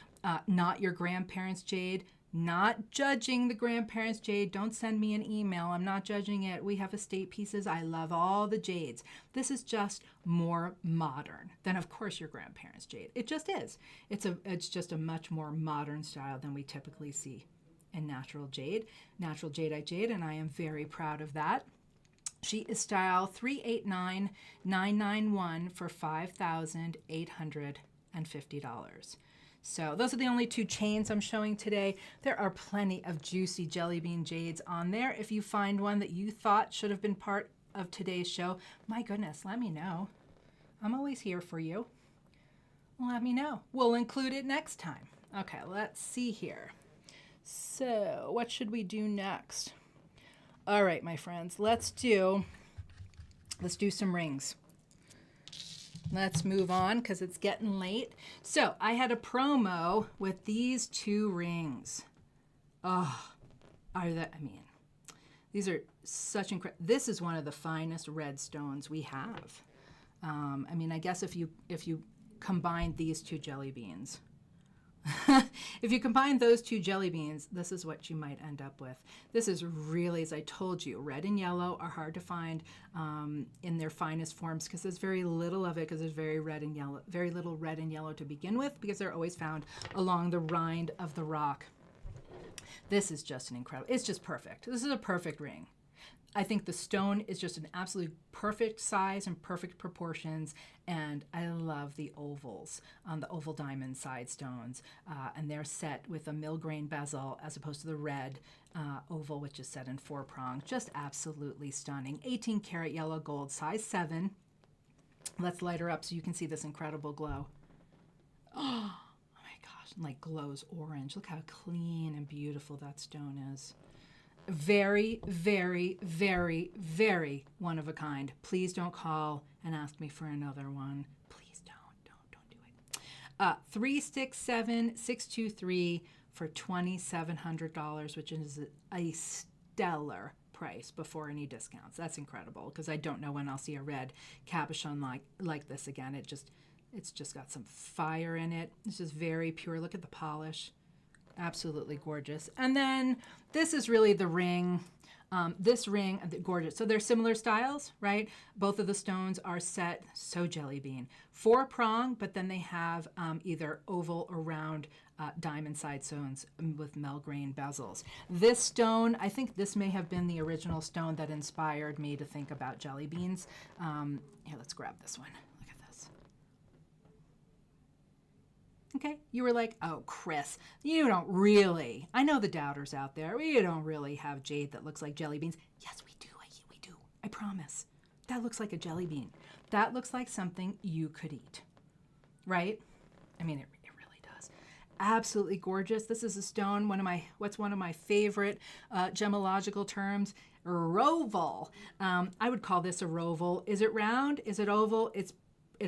not your grandparents' jade. Not judging the grandparents' jade. Don't send me an email. I'm not judging it. We have estate pieces. I love all the jades. This is just more modern than, of course, your grandparents' jade. It just is. It's just a much more modern style than we typically see in natural jade. Natural jadeite jade, and I am very proud of that. She is style 389991 for $5,850. So those are the only two chains I'm showing today. There are plenty of juicy jelly bean jades on there. If you find one that you thought should have been part of today's show, my goodness, let me know. I'm always here for you. Let me know. We'll include it next time. Okay, let's see here. So what should we do next? All right, my friends, let's do some rings. Let's move on because it's getting late. So I had a promo with these two rings. Oh, these are such incredible. This is one of the finest red stones we have. I guess if you combine these two jelly beans, if you combine those two jelly beans, this is what you might end up with. This is really, as I told you, red and yellow are hard to find in their finest forms because there's very little of it, because there's very little red and yellow to begin with, because they're always found along the rind of the rock. This is just an incredible, it's just perfect. This is a perfect ring. I think the stone is just an absolutely perfect size and perfect proportions, and I love the ovals, the oval diamond side stones, and they're set with a mill-grain bezel as opposed to the red oval, which is set in 4-prong. Just absolutely stunning. 18 karat yellow gold, size 7. Let's light her up so you can see this incredible glow. Oh my gosh, like glows orange. Look how clean and beautiful that stone is. Very, very, very, very one of a kind. Please don't call and ask me for another one. Please don't do it. 367623 for $2,700, which is a stellar price before any discounts. That's incredible, because I don't know when I'll see a red cabochon like this again. It's just got some fire in it. It's just very pure. Look at the polish. Absolutely gorgeous. And then this is really the ring. This ring, gorgeous. So they're similar styles, right? Both of the stones are set, so jelly bean. 4-prong, but then they have either oval or round diamond side stones with mill-grain bezels. This stone, I think this may have been the original stone that inspired me to think about jelly beans. Here, let's grab this one. Look at this. Okay, you were like, oh, Chris, you don't really, I know the doubters out there, we don't really have jade that looks like jelly beans. Yes, we do, we do, I promise. That looks like a jelly bean. That looks like something you could eat, right? I mean, it really does. Absolutely gorgeous. This is a stone, what's one of my favorite gemological terms, roval. I would call this a roval. Is it round? Is it oval? It's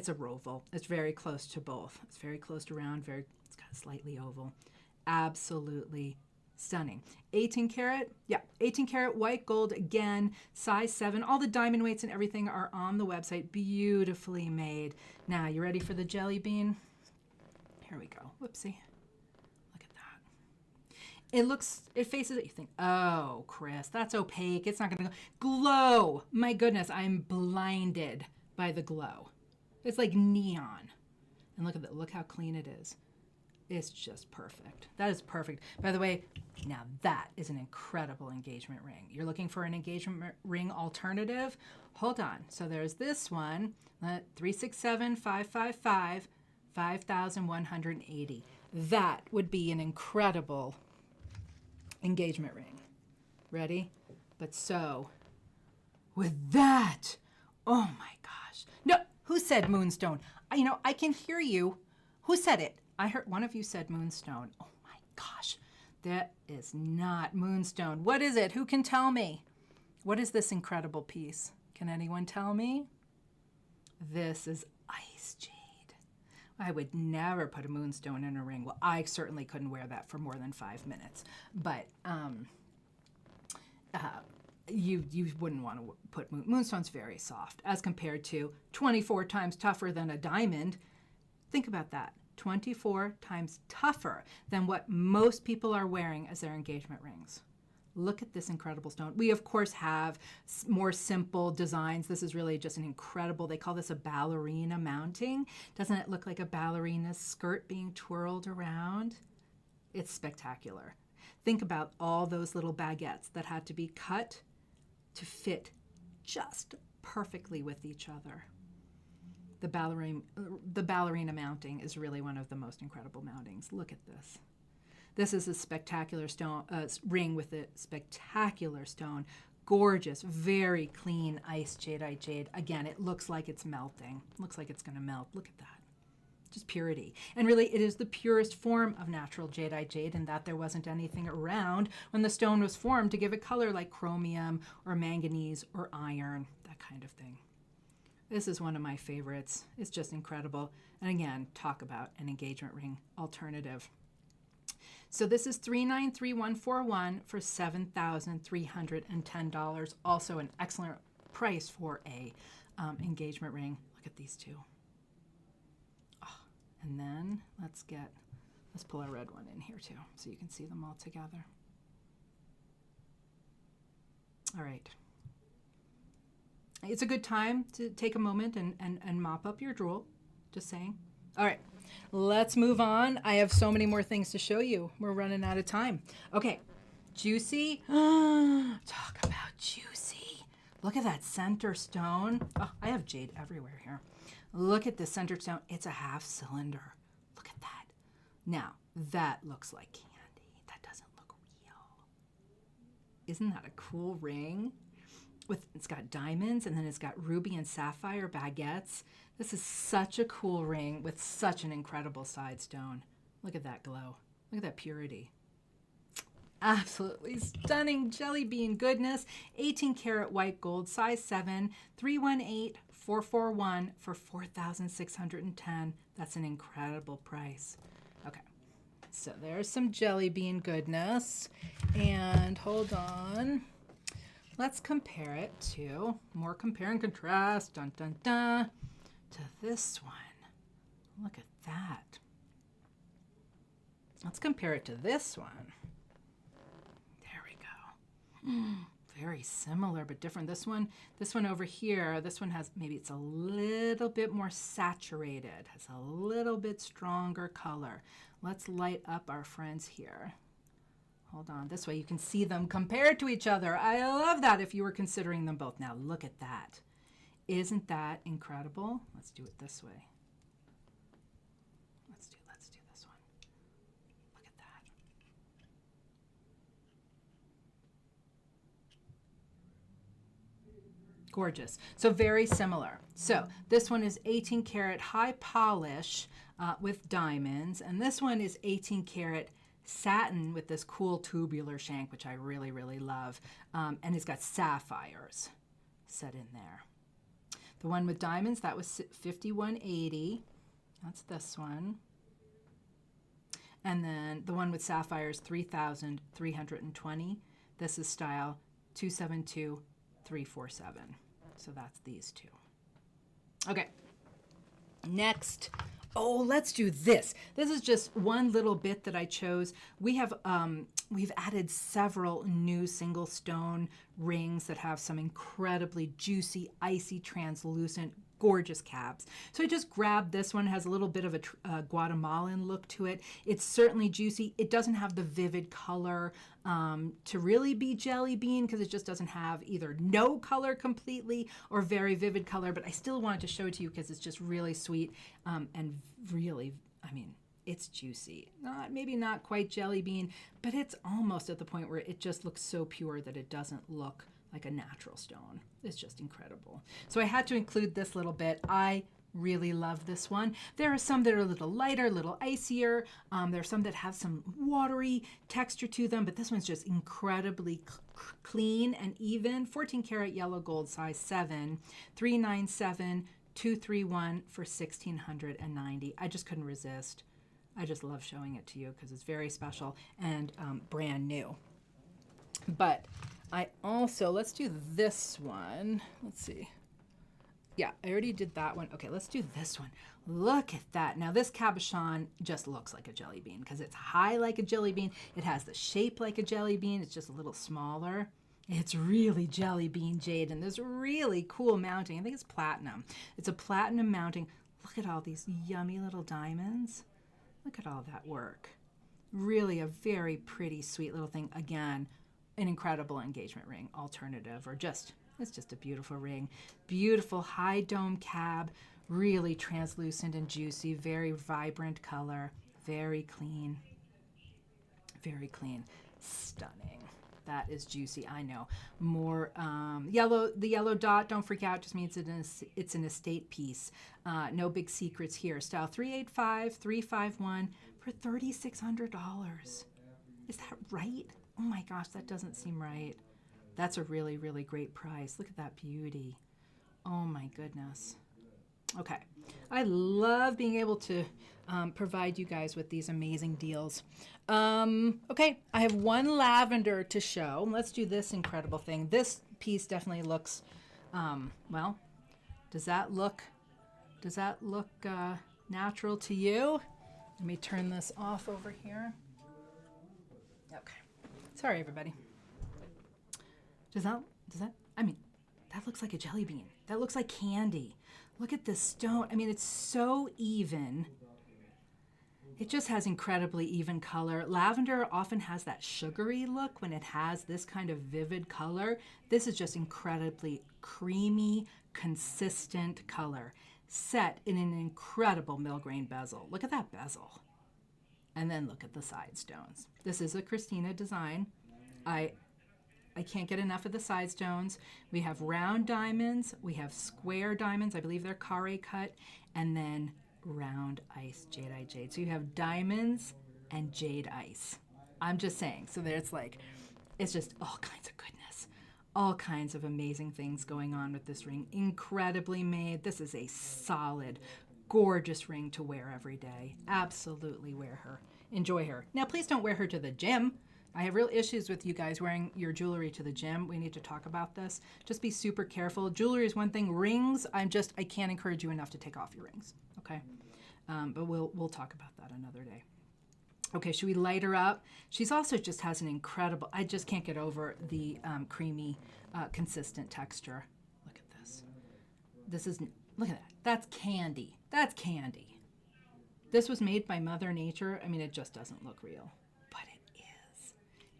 a roval. It's very close to both. It's very close to round, it's kind of slightly oval. Absolutely stunning. 18 karat, yeah, 18 karat white gold, again, size 7. All the diamond weights and everything are on the website, beautifully made. Now, you ready for the jelly bean? Here we go. Whoopsie. Look at that. It faces it, you think, oh, Chris, that's opaque. It's not gonna go. Glow. My goodness, I'm blinded by the glow. It's like neon. And look at that, look how clean it is. It's just perfect. That is perfect. By the way, now that is an incredible engagement ring. You're looking for an engagement ring alternative? Hold on. So there's this one, 367555, 5,180. That would be an incredible engagement ring. Ready? But so, with that, oh my gosh. No, who said moonstone? I can hear you. Who said it? I heard one of you said moonstone. Oh my gosh, that is not moonstone. What is it? Who can tell me? What is this incredible piece? Can anyone tell me? This is ice jade. I would never put a moonstone in a ring. Well, I certainly couldn't wear that for more than 5 minutes. But you wouldn't want to put moonstone's very soft as compared to 24 times tougher than a diamond. Think about that. 24 times tougher than what most people are wearing as their engagement rings. Look at this incredible stone. We, of course, have more simple designs. This is really just an incredible, they call this a ballerina mounting. Doesn't it look like a ballerina's skirt being twirled around? It's spectacular. Think about all those little baguettes that had to be cut to fit just perfectly with each other. The ballerina mounting is really one of the most incredible mountings. Look at this. This is a spectacular stone ring with a spectacular stone. Gorgeous, very clean ice jadeite jade. Again, it looks like it's melting. Looks like it's going to melt. Look at that. Just purity. And really, it is the purest form of natural jadeite jade in that there wasn't anything around when the stone was formed to give it color like chromium or manganese or iron, that kind of thing. This is one of my favorites. It's just incredible. And again, talk about an engagement ring alternative. So this is $393,141 for $7,310. Also an excellent price for a engagement ring. Look at these two. Oh, and then let's pull our red one in here too, so you can see them all together. All right. It's a good time to take a moment and mop up your drool, just saying. All right, let's move on. I have so many more things to show you. We're running out of time. Okay, juicy. Talk about juicy. Look at that center stone. Oh, I have jade everywhere here. Look at the center stone. It's a half cylinder. Look at that. Now, that looks like candy. That doesn't look real. Isn't that a cool ring? It's got diamonds, and then it's got ruby and sapphire baguettes. This is such a cool ring with such an incredible side stone. Look at that glow. Look at that purity. Absolutely stunning jelly bean goodness. 18 karat white gold, size 7, 318,441 for $4,610. That's an incredible price. Okay, so there's some jelly bean goodness. And hold on. Let's compare it to, more compare and contrast, dun dun dun, to this one. Look at that. Let's compare it to this one. There we go. Very similar but different. This one over here, this one has, maybe it's a little bit more saturated, has a little bit stronger color. Let's light up our friends here. Hold on, this way you can see them compared to each other. I love that if you were considering them both. Now look at that. Isn't that incredible? Let's do it this way. Let's do this Gorgeous. So very similar. So this one is 18 karat high polish with diamonds, and this one is 18 karat satin with this cool tubular shank, which I really, really love. And it's got sapphires set in there. The one with diamonds, that was $51.80. That's this one. And then the one with sapphires, $3,320. This is style 272347. So that's these two. Okay. Next. Oh, let's do this. This is just one little bit that I chose. We have we've added several new single stone rings that have some incredibly juicy, icy, translucent, gorgeous cabs. So I just grabbed this one. It has a little bit of a Guatemalan look to it. It's certainly juicy. It doesn't have the vivid color to really be jelly bean, because it just doesn't have either no color completely or very vivid color, but I still wanted to show it to you because it's just really sweet and really, I mean, it's juicy. Maybe not quite jelly bean, but it's almost at the point where it just looks so pure that it doesn't look like a natural stone. It's just incredible. So I had to include this little bit. I really love this one. There are some that are a little lighter, a little icier. There are some that have some watery texture to them, but this one's just incredibly clean and even. 14 karat yellow gold, size 7, 397,231 for $1,690. I just couldn't resist. I just love showing it to you because it's very special and brand new. But I also, let's do this one. Let's see. Yeah, I already did that one. Okay, let's do this one. Look at that. Now this cabochon just looks like a jelly bean because it's high like a jelly bean. It has the shape like a jelly bean. It's just a little smaller. It's really jelly bean jade, and this really cool mounting. I think it's platinum. It's a platinum mounting. Look at all these yummy little diamonds. Look at all that work. Really a very pretty, sweet little thing. Again, an incredible engagement ring alternative, or just, it's just a beautiful ring. Beautiful high dome cab, really translucent and juicy, very vibrant color, very clean, stunning. That is juicy, I know. More yellow, the yellow dot, don't freak out, just means it's an estate piece. No big secrets here. Style 385351 for $3,600. Is that right? Oh my gosh, that doesn't seem right. That's a really, really great price. Look at that beauty. Oh my goodness. Okay, I love being able to provide you guys with these amazing deals. Okay, I have one lavender to show. Let's do this incredible thing. This piece definitely looks, well, does that look natural to you? Let me turn this off over here. Okay. Sorry, everybody. Does that, I mean, that looks like a jelly bean. That looks like candy. Look at this stone. I mean, it's so even. It just has incredibly even color. Lavender often has that sugary look when it has this kind of vivid color. This is just incredibly creamy, consistent color, set in an incredible millgrain bezel. Look at that bezel. And then look at the side stones. This is a Kristina design. I can't get enough of the side stones. We have round diamonds, we have square diamonds, I believe they're carré cut, and then round ice jadeite jade. So you have diamonds and jade ice. I'm just saying. So there's like, it's just all kinds of goodness. All kinds of amazing things going on with this ring. Incredibly made. This is a solid, gorgeous ring to wear every day. Absolutely wear her. Enjoy her. Now, please don't wear her to the gym. I have real issues with you guys wearing your jewelry to the gym. We need to talk about this. Just be super careful. Jewelry is one thing. Rings, I can't encourage you enough to take off your rings, okay? But we'll talk about that another day. Okay, should we light her up? She's also just has an incredible, I just can't get over the creamy, consistent texture. Look at this. Look at that. That's candy. That's candy. This was made by Mother Nature. I mean, it just doesn't look real.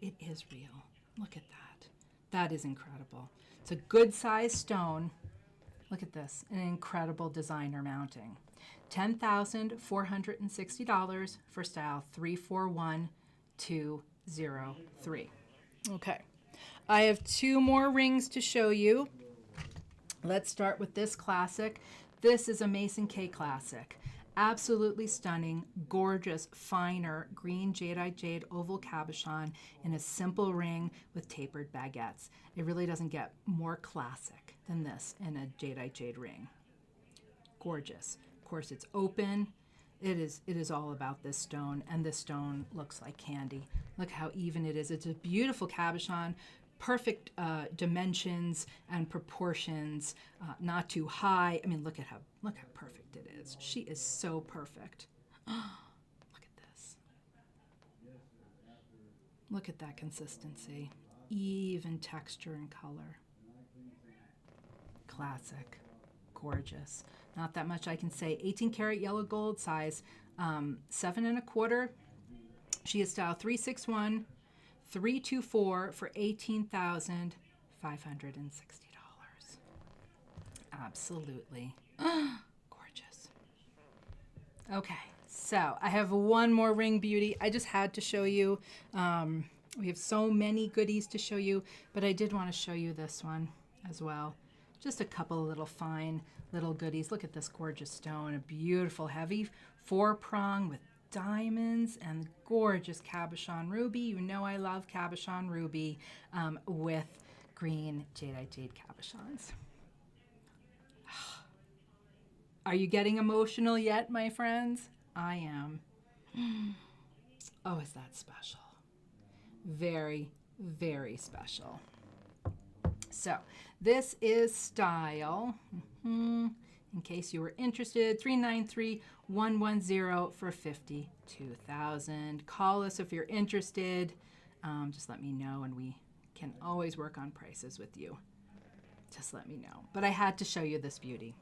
It is real. Look at that. That is incredible. It's a good size stone. Look at this, an incredible designer mounting. $10,460 for style 341203. Okay. I have two more rings to show you. Let's start with this classic. This is a Mason K classic. Absolutely stunning, gorgeous, finer green Jadeite Jade oval cabochon in a simple ring with tapered baguettes. It really doesn't get more classic than this in a Jadeite Jade ring. Gorgeous. Of course, it's open. It is all about this stone, and this stone looks like candy. Look how even it is. It's a beautiful cabochon, perfect dimensions and proportions, not too high. I mean, look how perfect it is. She is so perfect. Look at this. Look at that consistency. Even texture and color. Classic. Gorgeous. Not that much I can say. 18 karat yellow gold, size 7 1/4. She is style 361, 324 for $18,560. Absolutely gorgeous. Okay, so I have one more ring beauty. I just had to show you. We have so many goodies to show you, but I did want to show you this one as well. Just a couple of little fine little goodies. Look at this gorgeous stone, a beautiful heavy 4-prong with diamonds and gorgeous cabochon ruby. You know I love cabochon ruby with green Jadeite Jade cabochons. Are you getting emotional yet, my friends? I am. Oh, is that special? Very, very special. So this is style, in case you were interested, 393-110 for $52,000. Call us if you're interested. Just let me know, and we can always work on prices with you. Just let me know. But I had to show you this beauty.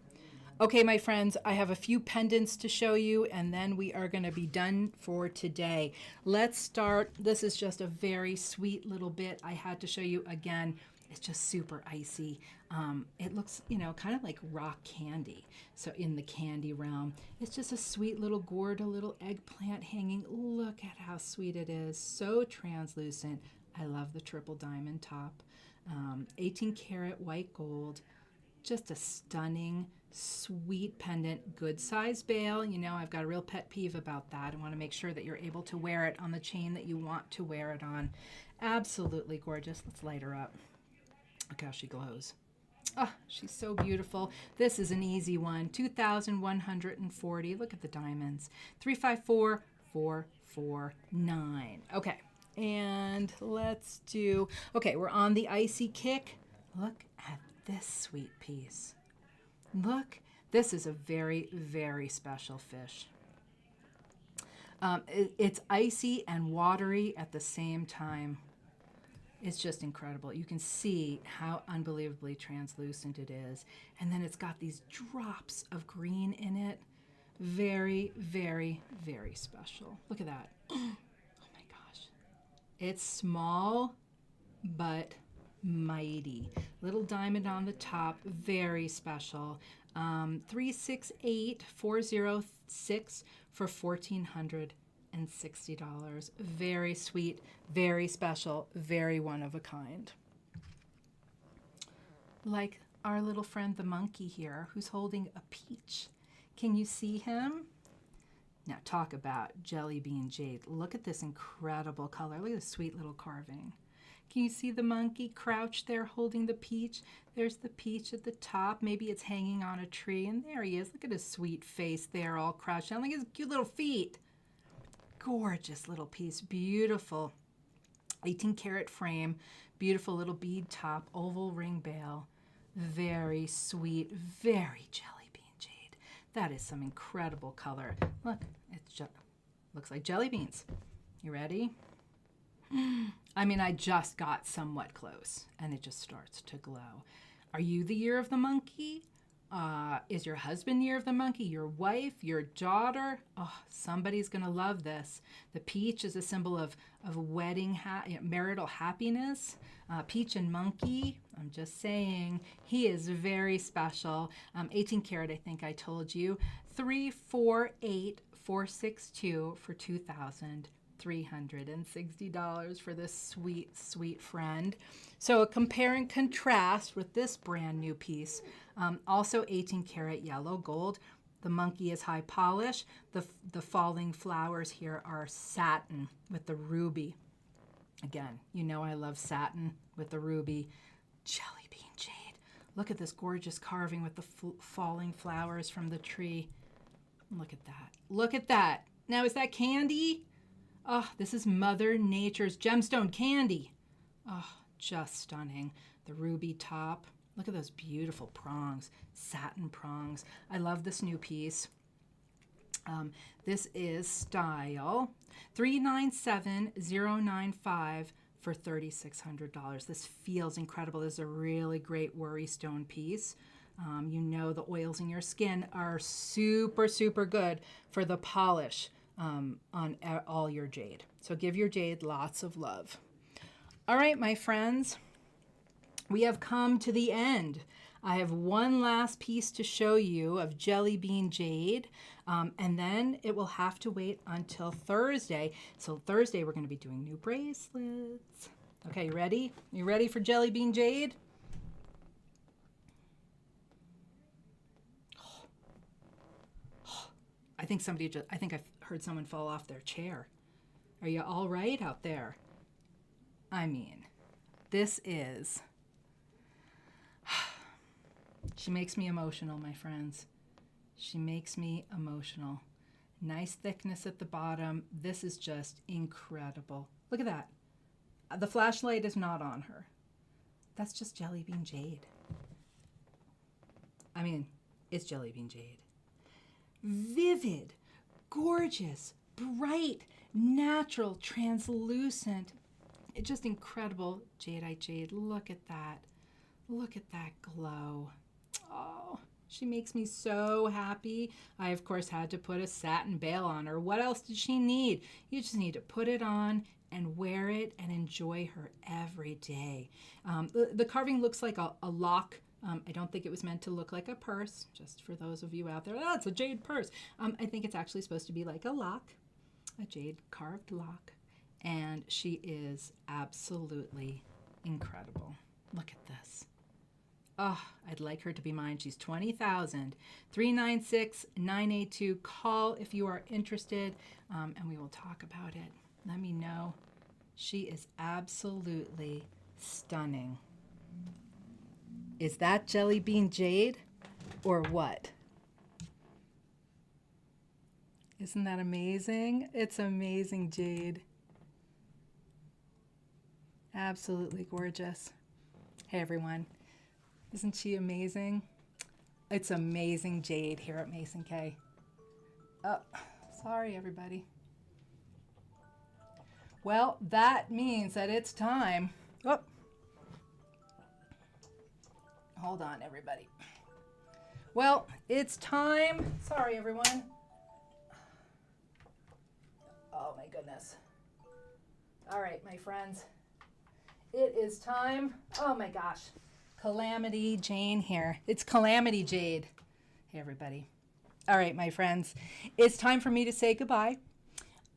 Okay, my friends, I have a few pendants to show you, and then we are going to be done for today. Let's start. This is just a very sweet little bit I had to show you again. It's just super icy. It looks, kind of like rock candy. So in the candy realm, it's just a sweet little gourd, a little eggplant hanging. Look at how sweet it is. So translucent. I love the triple diamond top. 18 karat white gold. Just a stunning, sweet pendant, good size bail. I've got a real pet peeve about that. I want to make sure that you're able to wear it on the chain that you want to wear it on. Absolutely gorgeous. Let's light her up. Look how she glows. Oh, she's so beautiful. This is an easy one. 2,140. Look at the diamonds. 354,449. Okay, and let's do. Okay, we're on the icy kick. Look at this sweet piece. Look, this is a very, very special fish. It's icy and watery at the same time. It's just incredible. You can see how unbelievably translucent it is. And then it's got these drops of green in it. Very, very, very special. Look at that. Oh my gosh. It's small, but mighty. Little diamond on the top. Very special. 368,406 for $1,460. Very sweet, very special, very one of a kind. Like our little friend the monkey here, who's holding a peach. Can you see him? Now talk about jelly bean jade. Look at this incredible color. Look at this sweet little carving. Can you see the monkey crouched there holding the peach? There's the peach at the top. Maybe it's hanging on a tree, and there he is. Look at his sweet face there, all crouched down. Look at his cute little feet. Gorgeous little piece, beautiful 18 karat frame, beautiful little bead top, oval ring bail, very sweet, very jelly bean jade. That is some incredible color. Look, looks like jelly beans. You ready? I mean, I just got somewhat close, and it just starts to glow. Are you the year of the monkey? Is your husband year of the monkey, your wife, your daughter? Oh, somebody's going to love this. The peach is a symbol of wedding, marital happiness. Peach and monkey, I'm just saying, he is very special. 18 karat, I think I told you. 348,462 for $2,160. $360 for this sweet, sweet friend. So a compare and contrast with this brand new piece. Also 18 karat yellow gold. The monkey is high polish. The falling flowers here are satin with the ruby. Again, you know I love satin with the ruby. Jelly bean jade. Look at this gorgeous carving with the falling flowers from the tree. Look at that. Look at that. Now, is that candy? Oh, this is Mother Nature's gemstone candy. Oh, just stunning. The ruby top. Look at those beautiful prongs, satin prongs. I love this new piece. This is style 397095 for $3,600. This feels incredible. This is a really great worry stone piece. You know the oils in your skin are super, super good for the polish on all your jade. So give your jade lots of love. All right, my friends, we have come to the end. I have one last piece to show you of Jelly Bean Jade, and then it will have to wait until Thursday. So Thursday, we're going to be doing new bracelets. Okay, you ready? You ready for Jelly Bean Jade? I think I've heard someone fall off their chair. Are you all right out there? I mean, this is... She makes me emotional, my friends. She makes me emotional. Nice thickness at the bottom. This is just incredible. Look at that. The flashlight is not on her. That's just Jelly Bean Jade. I mean, it's Jelly Bean Jade. Vivid, gorgeous, bright, natural, translucent. It's just incredible. Jadeite Jade. Look at that. Look at that glow. Oh, she makes me so happy. I, of course, had to put a satin veil on her. What else did she need? You just need to put it on and wear it and enjoy her every day. The carving looks like a lock. I don't think it was meant to look like a purse, just for those of you out there. That's a jade purse. I think it's actually supposed to be like a lock, a jade carved lock. And she is absolutely incredible. Look at this. Oh, I'd like her to be mine. She's $20,000. 396-982. Call if you are interested, and we will talk about it. Let me know. She is absolutely stunning. Is that Jelly Bean Jade or what? Isn't that amazing? It's amazing jade. Absolutely gorgeous. Hey, everyone. Isn't she amazing? It's amazing jade here at Mason K. Oh, sorry, everybody. Well, that means that it's time. Oh. Hold on, everybody. Well, it's time. Sorry, everyone. Oh, my goodness. All right, my friends. It is time. Oh, my gosh. Calamity Jane here. It's Calamity Jade. Hey, everybody. All right, my friends. It's time for me to say goodbye.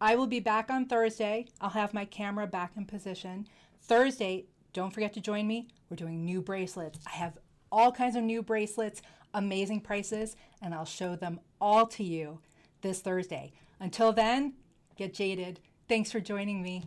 I will be back on Thursday. I'll have my camera back in position. Thursday, don't forget to join me. We're doing new bracelets. I have all kinds of new bracelets, amazing prices, and I'll show them all to you this Thursday. Until then, get jaded. Thanks for joining me.